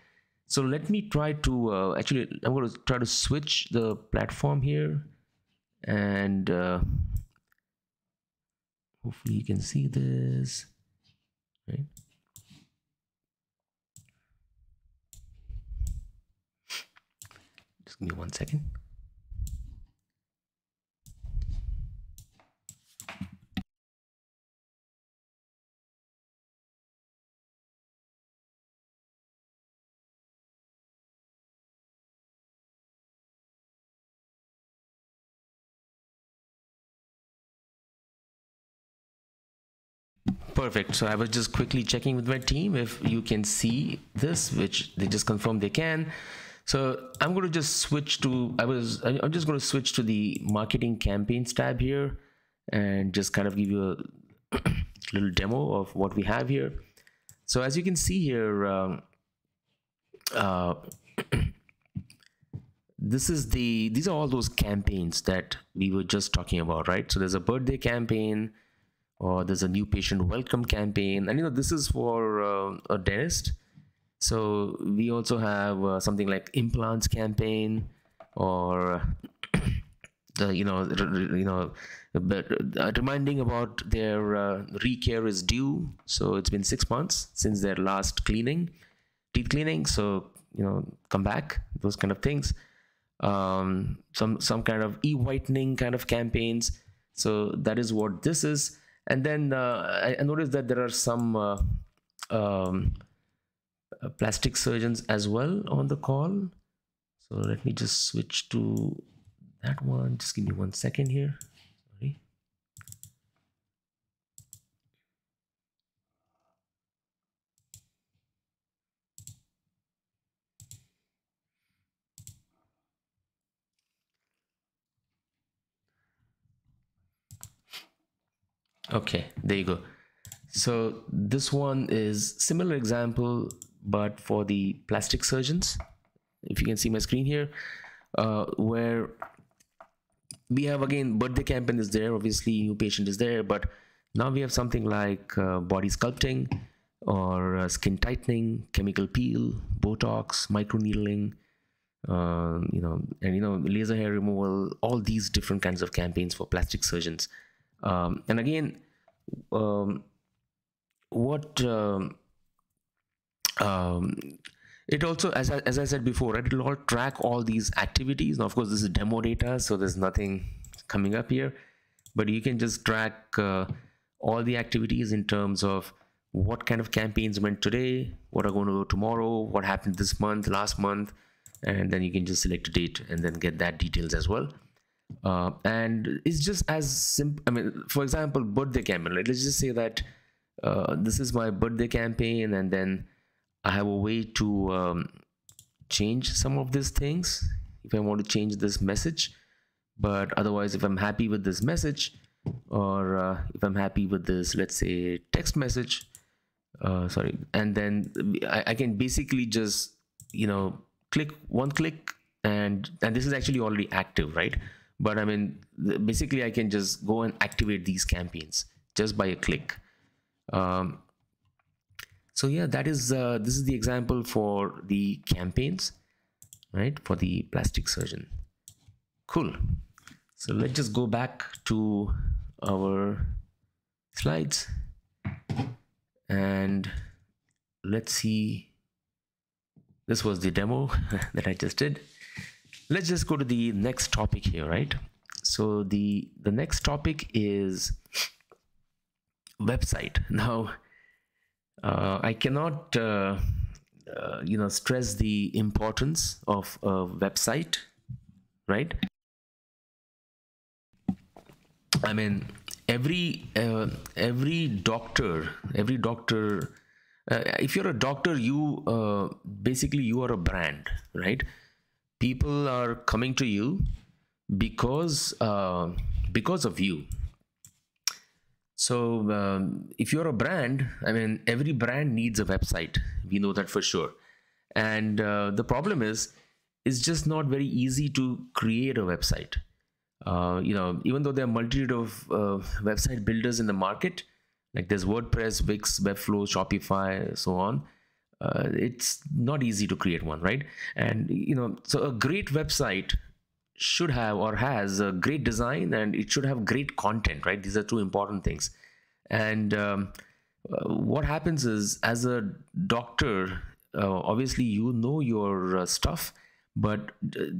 So let me try to actually, I'm going to try to switch the platform here, and hopefully you can see this, right? Just give me 1 second. Perfect. So I was just quickly checking with my team if you can see this, which they just confirmed they can. So I'm going to just switch to, I'm just going to switch to the marketing campaigns tab here and just kind of give you a little demo of what we have here. So as you can see here, these are all those campaigns that we were just talking about, right? So there's a birthday campaign, or there's a new patient welcome campaign, and this is for a dentist. So we also have something like implants campaign, or reminding about their recare is due. So it's been 6 months since their last teeth cleaning. So come back, those kind of things. Some kind of e-whitening kind of campaigns. So that is what this is. And then I noticed that there are some plastic surgeons as well on the call. So let me just switch to that one. Just give me 1 second here. Sorry. Okay, there you go. So this one is similar example, but for the plastic surgeons. If you can see my screen here, where we have again birthday campaign is there, obviously new patient is there, but now we have something like body sculpting, or skin tightening, chemical peel, Botox, microneedling, laser hair removal, all these different kinds of campaigns for plastic surgeons. And again, what it also, as I said before, right, it'll all track all these activities. Now, of course, this is demo data, so there's nothing coming up here, but you can just track all the activities in terms of what kind of campaigns went today, what are going to go tomorrow, what happened this month, last month, and then you can just select a date and then get that details as well. And it's just as simple. I mean, for example, birthday campaign. Right? Let's just say that this is my birthday campaign, and then I have a way to change some of these things if I want to change this message. But otherwise, if I'm happy with this message, or if I'm happy with this, let's say, text message, and then I can basically just click one click, and this is actually already active, right? But I mean, basically I can just go and activate these campaigns just by a click. So yeah, that is this is the example for the campaigns, right, for the plastic surgeon. Cool. So let's just go back to our slides and let's see. This was the demo that I just did. Let's just go to the next topic here, right? So the next topic is website. Now, I cannot stress the importance of a website, right? I mean, every doctor, if you're a doctor, you basically you are a brand, right? People are coming to you because of you. So if you're a brand, I mean, every brand needs a website. We know that for sure. And the problem is, it's just not very easy to create a website. Even though there are multitude of website builders in the market, like there's WordPress, Wix, Webflow, Shopify, so on. It's not easy to create one, right? And so a great website should have or has a great design, and it should have great content, right? These are two important things. And what happens is, as a doctor, obviously you know your stuff, but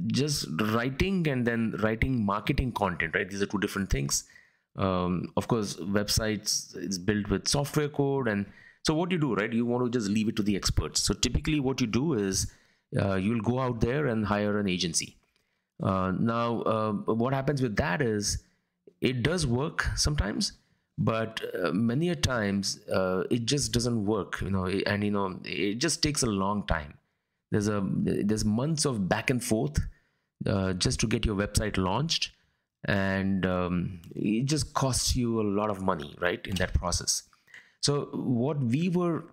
just writing and then writing marketing content, right? These are two different things. Of course, websites is built with software code, and so what you do, right? You want to just leave it to the experts. So typically what you do is you'll go out there and hire an agency. Now, what happens with that is it does work sometimes, but many a times it just doesn't work, and it just takes a long time. There's months of back and forth just to get your website launched, and it just costs you a lot of money, right, in that process. So what we were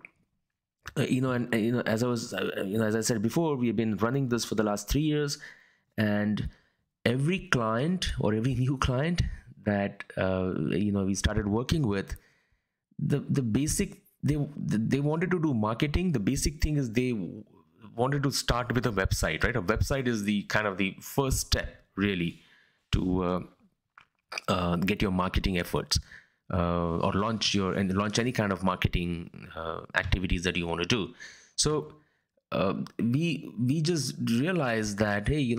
as I said before, we have been running this for the last 3 years, and every client or every new client that we started working with, the basic, they wanted to do marketing. The basic thing is they wanted to start with a website, right? A website is the kind of the first step really to get your marketing efforts or launch any kind of marketing activities that you want to do. So we just realized that, hey,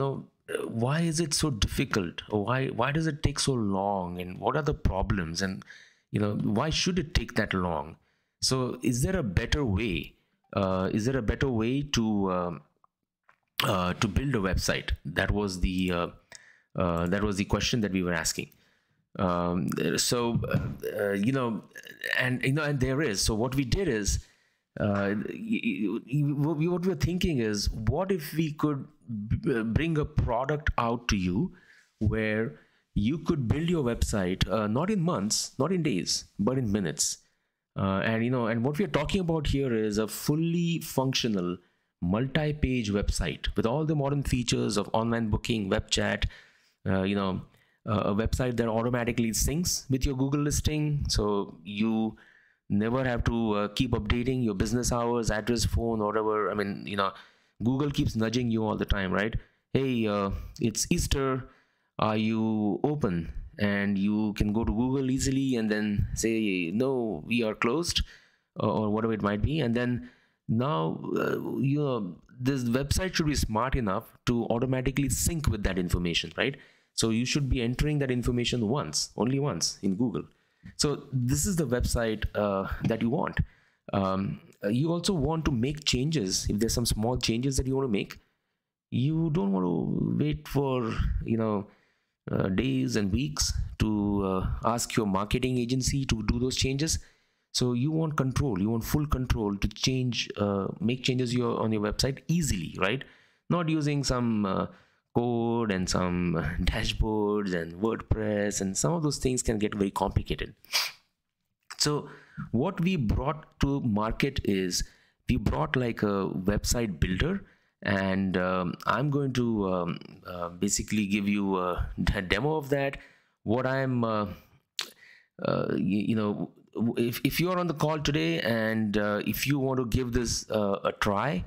why is it so difficult? Why does it take so long? And what are the problems? And why should it take that long? So is there a better way? Is there a better way to build a website? That was the question that we were asking. And there is. So what we did is, what we were thinking is, what if we could bring a product out to you where you could build your website not in months, not in days, but in minutes. And what we are talking about here is a fully functional multi-page website with all the modern features of online booking, web chat, a website that automatically syncs with your Google listing, so you never have to keep updating your business hours, address, phone, whatever. I mean, Google keeps nudging you all the time, right? Hey, it's Easter, are you open? And you can go to Google easily and then say, no, we are closed, or whatever it might be. And then now this website should be smart enough to automatically sync with that information, right? So you should be entering that information only once in Google. So this is the website that you want. You also want to make changes. If there's some small changes that you want to make, you don't want to wait for days and weeks to ask your marketing agency to do those changes. So you want control. You want full control to make changes on your website easily, right? Not using some code and some dashboards and WordPress, and some of those things can get very complicated. So what we brought to market is, we brought like a website builder, and I'm going to basically give you a demo of that. What I'm if you're on the call today, and if you want to give this a try,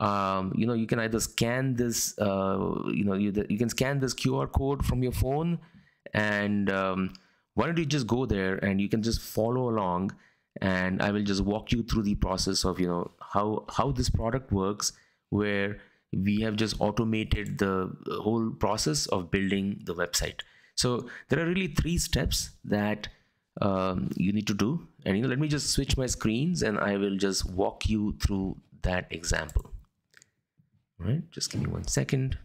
you can either scan this you can scan this QR code from your phone, And why don't you just go there and you can just follow along, and I will just walk you through the process of, you know, how this product works, where we have just automated the whole process of building the website. So there are really 3 steps that you need to do. And, you know, let me just switch my screens and I will just walk you through that example. All right, just give me 1 second.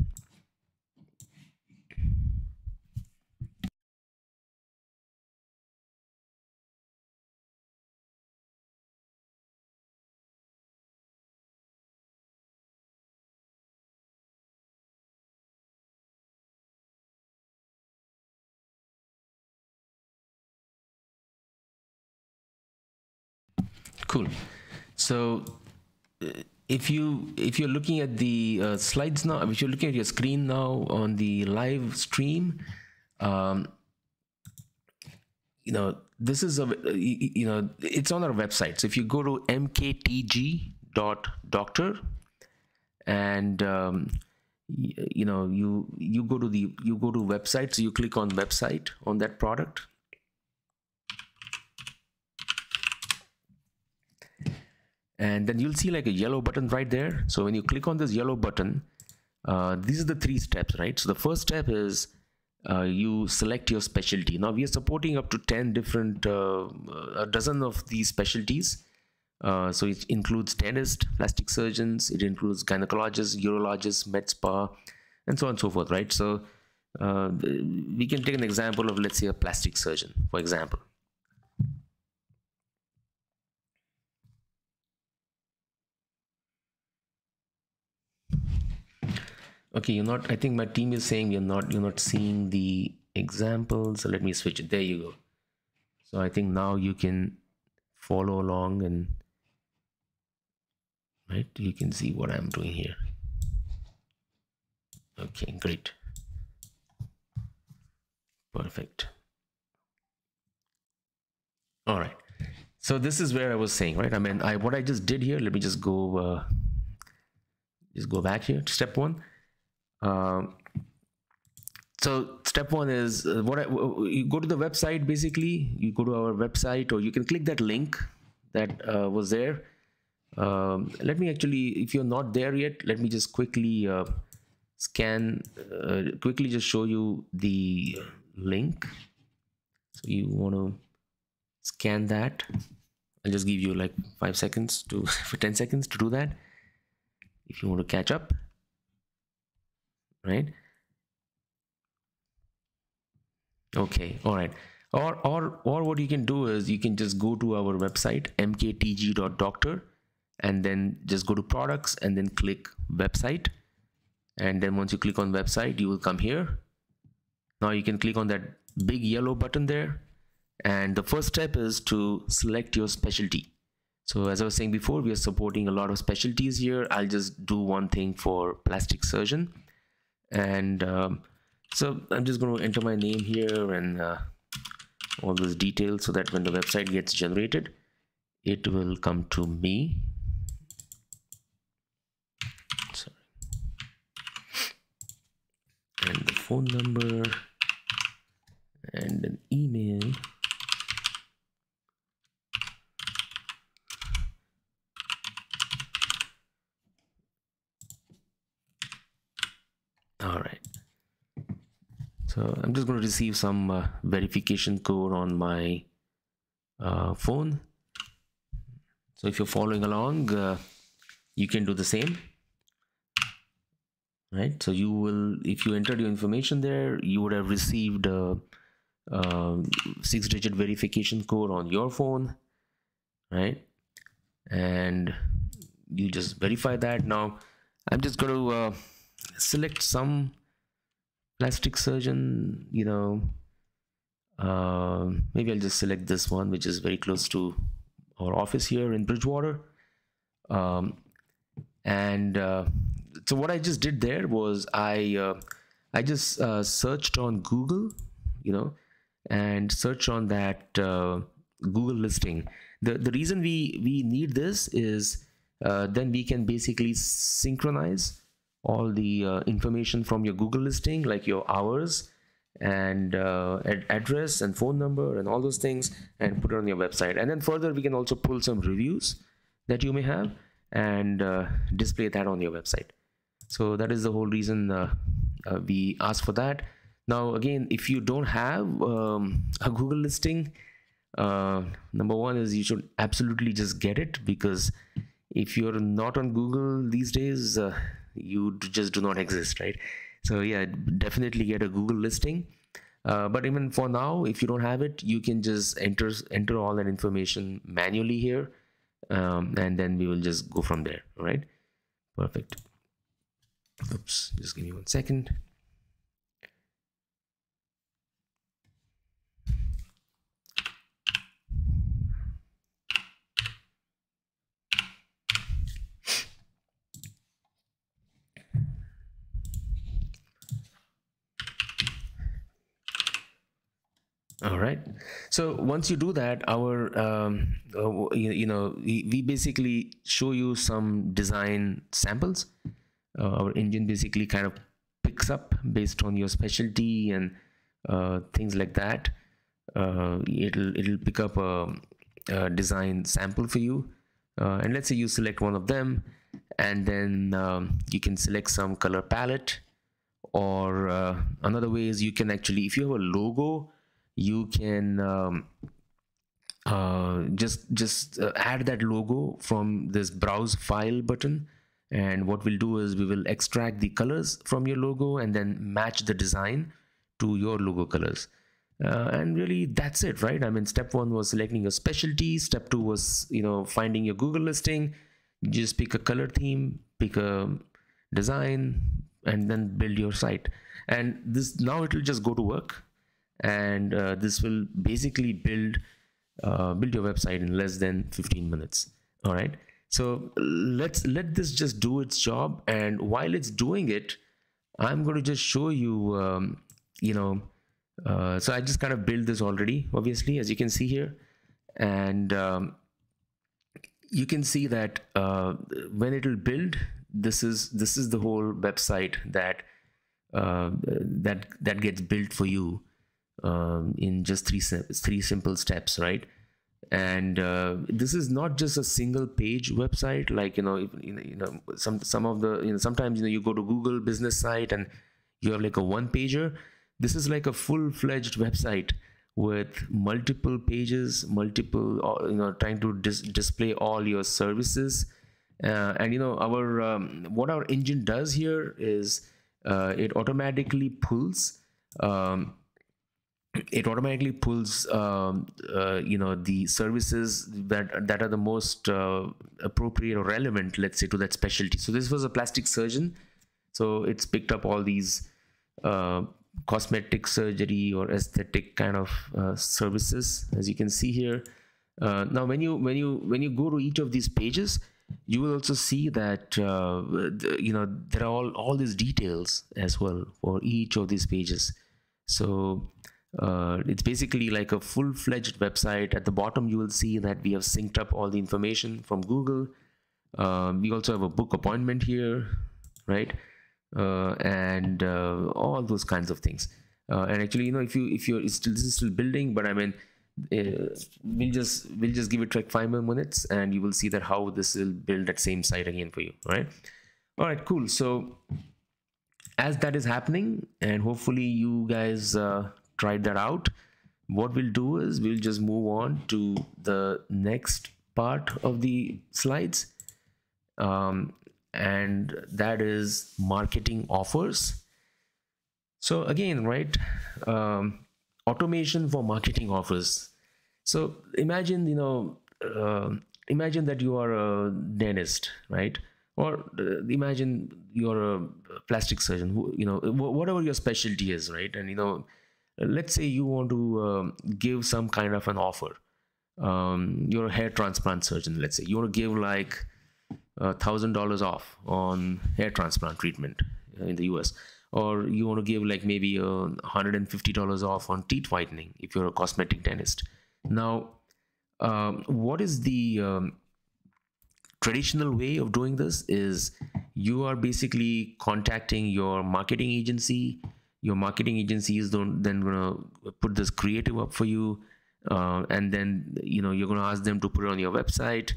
Cool. So if you're looking at the slides now, if you're looking at your screen now on the live stream, you know, this is a, you know, it's on our website. So if you go to mktg.doctor, and you know, you go to website, so you click on website on that product, and then you'll see like a yellow button right there. So when you click on this yellow button, these are the 3 steps, right? So the first step is you select your specialty. Now we are supporting up to 10 different, a dozen of these specialties. So it includes dentists, plastic surgeons, it includes gynecologists, urologists, med spa, and so on and so forth, right? So we can take an example of, let's say, a plastic surgeon, for example. Okay, you're not, I think my team is saying you're not seeing the example. So let me switch it. There you go. So I think now you can follow along, and right, you can see what I'm doing here. Okay, great. Perfect. All right. So this is where I was saying, right? I mean, what I just did here, let me just go back here to step 1. So step 1 is you go to the website. Basically, you go to our website, or you can click that link that was there. Let me actually, if you're not there yet, let me just quickly quickly just show you the link. So you want to scan that. I'll just give you like 5 seconds for 10 seconds to do that if you want to catch up, right? Okay, all right. Or what you can do is you can just go to our website, mktg.doctor, and then just go to products and then click website. And then once you click on website, you will come here. Now you can click on that big yellow button there. And the first step is to select your specialty. So as I was saying before, we are supporting a lot of specialties here. I'll just do one thing for plastic surgeon. And so I'm just going to enter my name here and all those details, so that when the website gets generated, it will come to me. Sorry. And the phone number and an email. All right. So I'm just going to receive some verification code on my phone. So if you're following along, you can do the same, right? So you will, if you entered your information there, you would have received a 6-digit verification code on your phone, right? And you just verify that. Now I'm just going to select some plastic surgeon, you know, maybe I'll just select this one, which is very close to our office here in Bridgewater. So what I just did there was I just searched on Google, you know, and search on that Google listing. The reason we need this is then we can basically synchronize all the information from your Google listing, like your hours and address and phone number and all those things, and put it on your website. And then further, we can also pull some reviews that you may have and display that on your website. So that is the whole reason we ask for that. Now again, if you don't have a Google listing, number one is you should absolutely just get it, because if you're not on Google these days, you just do not exist, right? So yeah, definitely get a Google listing. But even for now, if you don't have it, you can just enter all that information manually here, and then we will just go from there. All right, perfect. Oops, just give me 1 second. All right, so once you do that, we basically show you some design samples. Our engine basically kind of picks up based on your specialty and things like that. It'll pick up a design sample for you, and let's say you select one of them, and then you can select some color palette. Or another way is you can actually, if you have a logo, you can just add that logo from this browse file button, and what we'll do is we will extract the colors from your logo and then match the design to your logo colors. And really that's it, right? I mean, step one was selecting a specialty. Step two was, finding your Google listing. Just pick a color theme, pick a design, and then build your site. And this, now it will just go to work, and this will basically build your website in less than 15 minutes. All right, so let this just do its job, and while it's doing it, I'm going to just show you so I just kind of built this already, obviously, as you can see here. And you can see that when it will build, this is the whole website that that gets built for you in just three simple steps, right? And this is not just a single page website, like some of the sometimes you go to Google business site and you have like a one pager. This is like a full-fledged website with multiple pages, trying to display all your services. And our what our engine does here is it automatically pulls the services that are the most appropriate or relevant, let's say, to that specialty. So this was a plastic surgeon, so it's picked up all these cosmetic surgery or aesthetic kind of services, as you can see here. Now when you go to each of these pages, you will also see that there are all these details as well for each of these pages. So it's basically like a full-fledged website. At the bottom you will see that we have synced up all the information from Google. We also have a book appointment here, right? And all those kinds of things. And actually, if you're this is still building, but I mean, we'll just give it like 5 more minutes, and you will see that how this will build that same site again for you. All right, cool. So as that is happening, and hopefully you guys tried that out, what we'll do is we'll just move on to the next part of the slides. And that is marketing offers. So again, right, automation for marketing offers. So imagine that you are a dentist, right? Or imagine you're a plastic surgeon, who whatever your specialty is, right? And let's say you want to give some kind of an offer. You're a hair transplant surgeon, let's say. You want to give like $1,000 off on hair transplant treatment in the US, or you want to give like maybe $150 off on teeth whitening if you're a cosmetic dentist. Now, what is the traditional way of doing this is you are basically contacting your marketing agency. Your marketing agencies don't then gonna put this creative up for you, and then you're gonna ask them to put it on your website,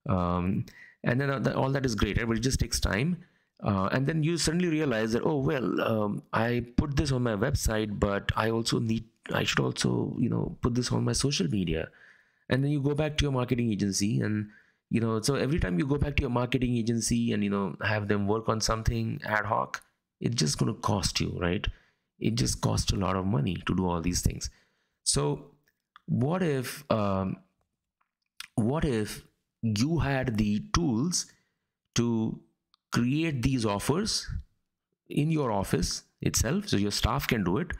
um, and then all that is great, right? But it just takes time. And then you suddenly realize that, oh well, I put this on my website, but I should also put this on my social media. And then you go back to your marketing agency, and so every time you go back to your marketing agency and have them work on something ad hoc, it's just going to cost you, right? It just costs a lot of money to do all these things. So what if you had the tools to create these offers in your office itself, so your staff can do it?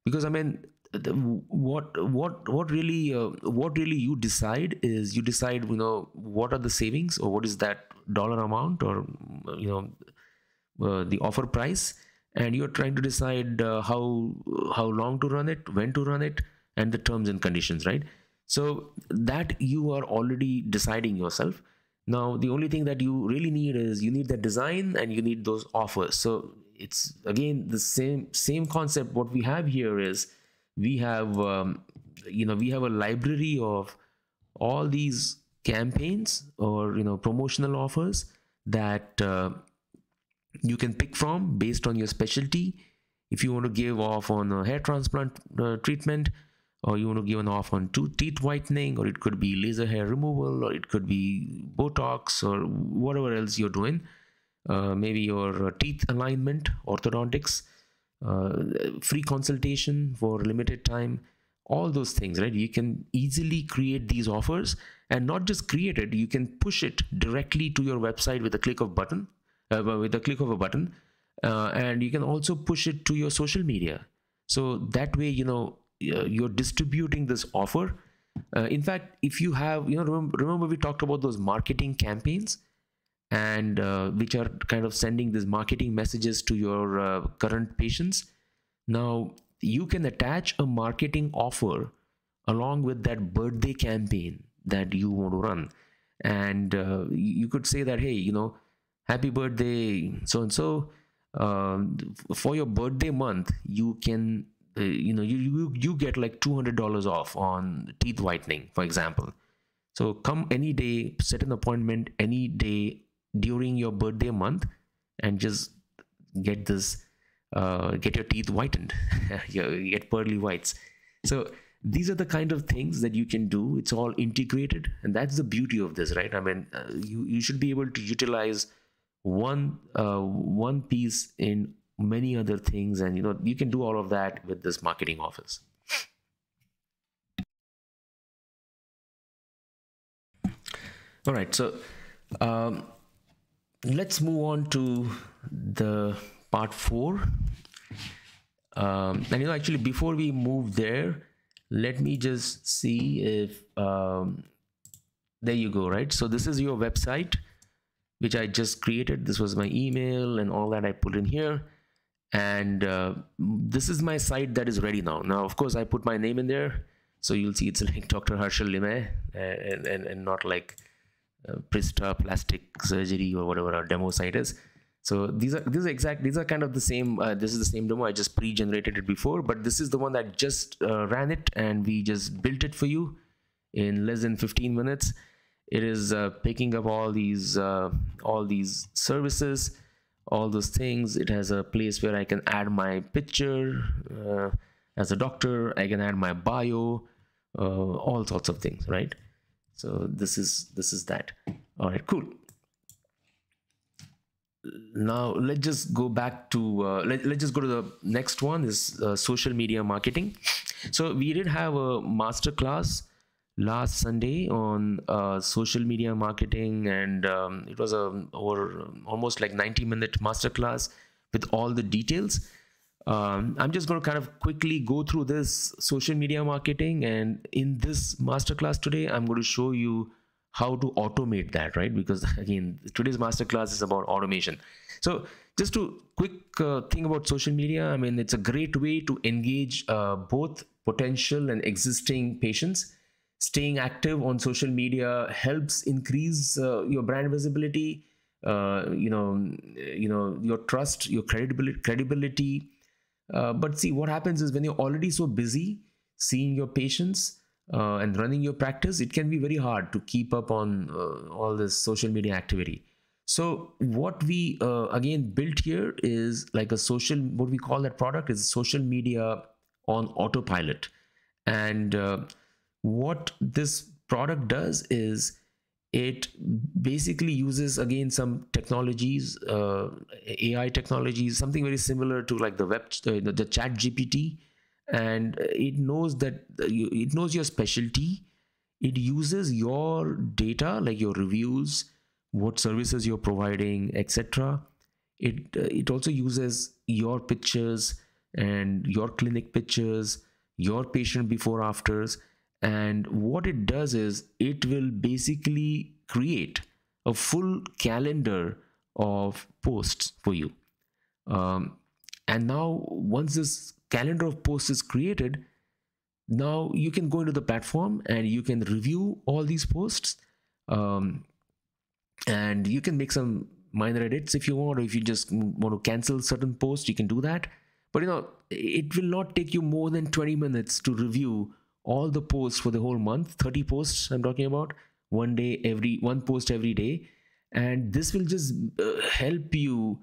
Because I mean, what really you decide is, you decide what are the savings, or what is that dollar amount, or the offer price, and you're trying to decide how long to run it, when to run it, and the terms and conditions, right? So that you are already deciding yourself. Now the only thing that you really need is, you need the design and you need those offers. So it's again the same concept. What we have here is, we have we have a library of all these campaigns, or promotional offers that you can pick from based on your specialty. If you want to give off on a hair transplant treatment, or you want to give an off on teeth whitening, or it could be laser hair removal, or it could be Botox, or whatever else you're doing, maybe your teeth alignment, orthodontics, free consultation for limited time, all those things, right? You can easily create these offers, and not just create it, you can push it directly to your website with a click of a button, and you can also push it to your social media. So that way, you're distributing this offer. In fact, if you have, remember we talked about those marketing campaigns, and which are kind of sending these marketing messages to your current patients. Now you can attach a marketing offer along with that birthday campaign that you want to run, and you could say that, hey, happy birthday so and so, for your birthday month, you can you get like $200 off on teeth whitening, for example. So come any day, set an appointment any day during your birthday month, and just get this get your teeth whitened. You get pearly whites. So these are the kind of things that you can do. It's all integrated, and that's the beauty of this, right? I mean, you should be able to utilize one piece in many other things, and you can do all of that with this marketing office. All right, so let's move on to the part 4. And actually, before we move there, let me just see if there you go, right? So this is your website, which I just created. This was my email and all that I put in here, and this is my site that is ready now. Now, of course, I put my name in there, so you'll see it's like Dr. Harshal Limay, and not like Prista Plastic Surgery or whatever our demo site is. So these are kind of the same. This is the same demo. I just pre-generated it before, but this is the one that just ran it, and we just built it for you in less than 15 minutes. It is picking up all these services, all those things. It has a place where I can add my picture as a doctor. I can add my bio, all sorts of things, right? So this is that. All right, cool. Now let's just go back to let's just go to the next one, is social media marketing. So we did have a masterclass last Sunday on social media marketing, and it was over almost like 90-minute masterclass with all the details. I'm just going to kind of quickly go through this social media marketing, and in this masterclass today, I'm going to show you how to automate that, right? Because again, today's masterclass is about automation. So just to quick thing about social media, I mean, it's a great way to engage both potential and existing patients. Staying active on social media helps increase your brand visibility, your trust, your credibility. But see, what happens is when you're already so busy seeing your patients and running your practice, it can be very hard to keep up on all this social media activity. So what we again built here is like a social, what we call that product is social media on autopilot. And what this product does is it basically uses again some technologies, AI technologies, something very similar to like the chat GPT. And it knows that it knows your specialty. It uses your data, like your reviews, what services you're providing, etc. It also uses your pictures and your clinic pictures, your patient before afters, and what it does is it will basically create a full calendar of posts for you. um, and now once this calendar of posts is created, now you can go into the platform and you can review all these posts. um, and you can make some minor edits if you want, or if you just want to cancel certain posts, you can do that. But it will not take you more than 20 minutes to review all the posts for the whole month. 30 posts I'm talking about, one post every day. And this will just help you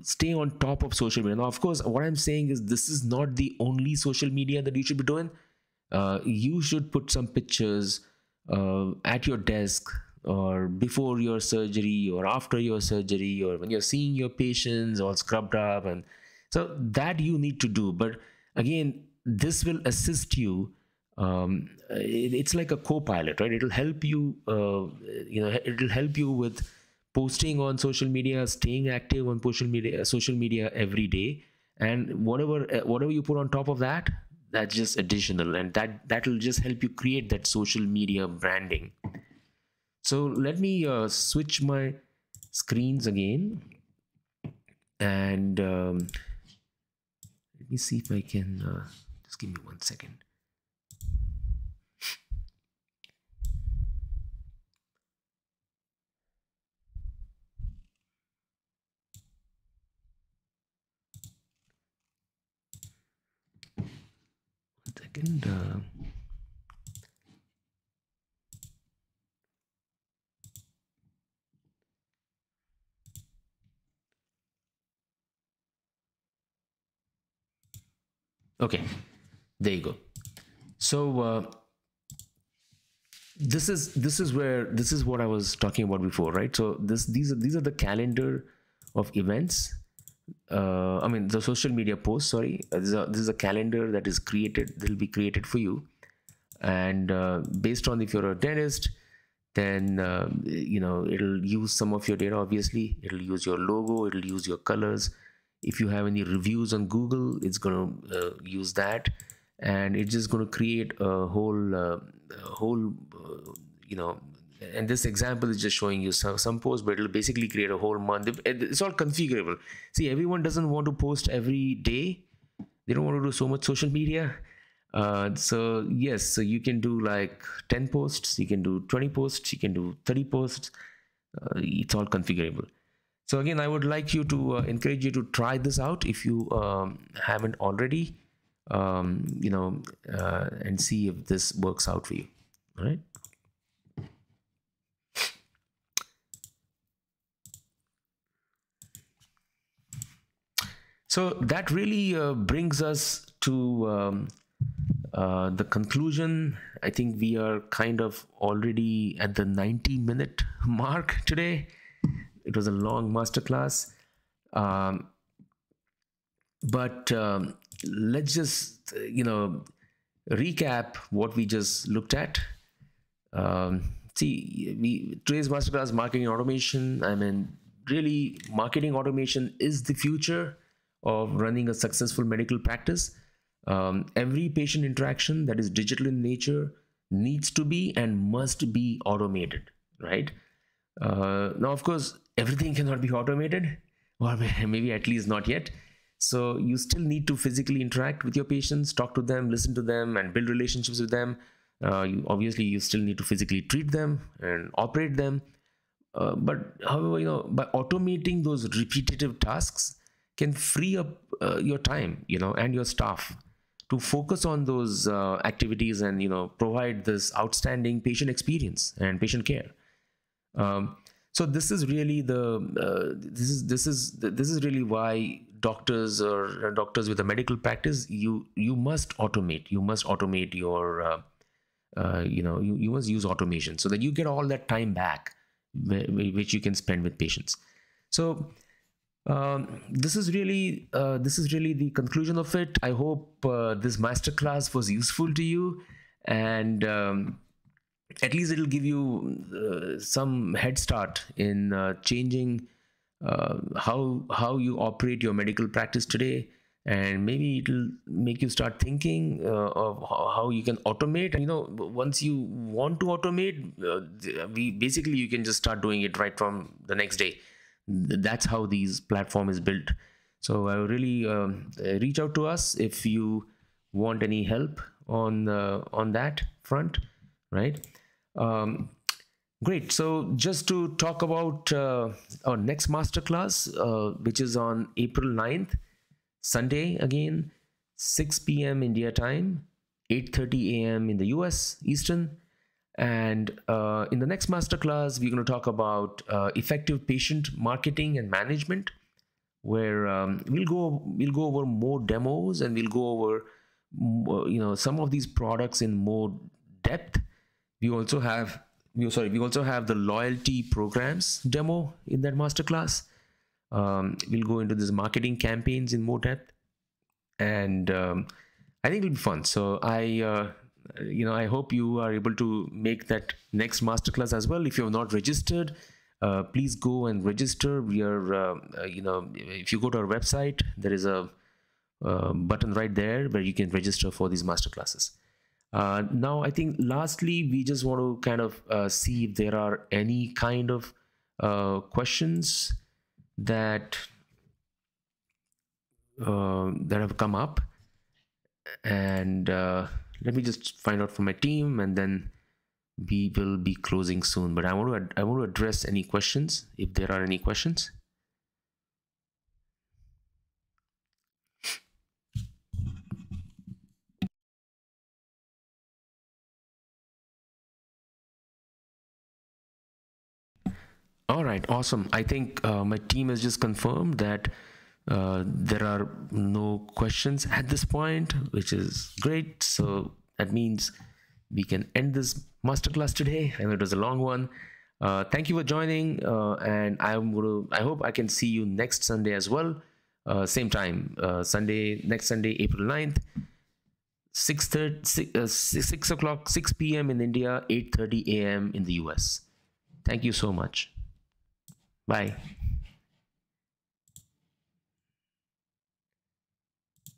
stay on top of social media. Now, of course, what I'm saying is this is not the only social media that you should be doing. You should put some pictures at your desk, or before your surgery, or after your surgery, or when you're seeing your patients all scrubbed up. And so that you need to do. But again, this will assist you. It's like a co-pilot, right? It'll help you, it'll help you with posting on social media, staying active on social media every day. And whatever you put on top of that, that's just additional, and that'll just help you create that social media branding. So let me switch my screens again, and let me see if I can just give me 1 second. Okay, there you go. So this is what I was talking about before, right? So these are the calendar of events. I mean, the social media posts. Sorry, this is a calendar that is created. That will be created for you, and based on if you're a dentist, then it'll use some of your data. Obviously, it'll use your logo. It'll use your colors. If you have any reviews on Google, it's going to use that, and it's just going to create a whole and this example is just showing you some posts, but it'll basically create a whole month. It's all configurable. See, everyone doesn't want to post every day. They don't want to do so much social media. So yes, so you can do like 10 posts, you can do 20 posts, you can do 30 posts. It's all configurable. So again, I would like you to encourage you to try this out if you haven't already, and see if this works out for you. All right. So that really brings us to the conclusion. I think we are kind of already at the 90-minute mark today. It was a long masterclass, but let's just recap what we just looked at. Today's masterclass, marketing automation. I mean, really, marketing automation is the future of running a successful medical practice. Every patient interaction that is digital in nature needs to be and must be automated, right? Now, of course, everything cannot be automated, or maybe at least not yet. So you still need to physically interact with your patients, talk to them, listen to them, and build relationships with them. You still need to physically treat them and operate them. But however, by automating those repetitive tasks can free up your time, and your staff to focus on those activities and provide this outstanding patient experience and patient care. Um, so this is really this is really why doctors or doctors with a medical practice, you must automate. You must automate your you must use automation so that you get all that time back, which you can spend with patients. So this is really the conclusion of it. I hope this masterclass was useful to you, and at least it'll give you some head start in changing how you operate your medical practice today, and maybe it'll make you start thinking of how you can automate. And once you want to automate, you can just start doing it right from the next day. That's how these platform is built. So I will really reach out to us if you want any help on that front, right? Great. So just to talk about our next masterclass, which is on April 9th, Sunday again, 6 p.m. India time, 8:30 a.m. in the US Eastern. And in the next masterclass, we're going to talk about effective patient marketing and management, where we'll go over more demos, and we'll go over some of these products in more depth. We also have the loyalty programs demo in that masterclass. We'll go into these marketing campaigns in more depth, and I think it'll be fun. So I hope you are able to make that next masterclass as well. If you have not registered, please go and register. We are, if you go to our website, there is a button right there where you can register for these masterclasses. Now, I think lastly, we just want to kind of see if there are any kind of questions that have come up, and let me just find out from my team, and then we will be closing soon. But I want to address any questions if there are any questions. All right, awesome. I think my team has just confirmed that there are no questions at this point, which is great. So that means we can end this masterclass today. I know it was a long one. Thank you for joining, and I hope I can see you next Sunday as well. Same time, next Sunday, April 9th, 6 o'clock, 6 p.m. in India, 8:30 a.m. in the US. Thank you so much. Bye.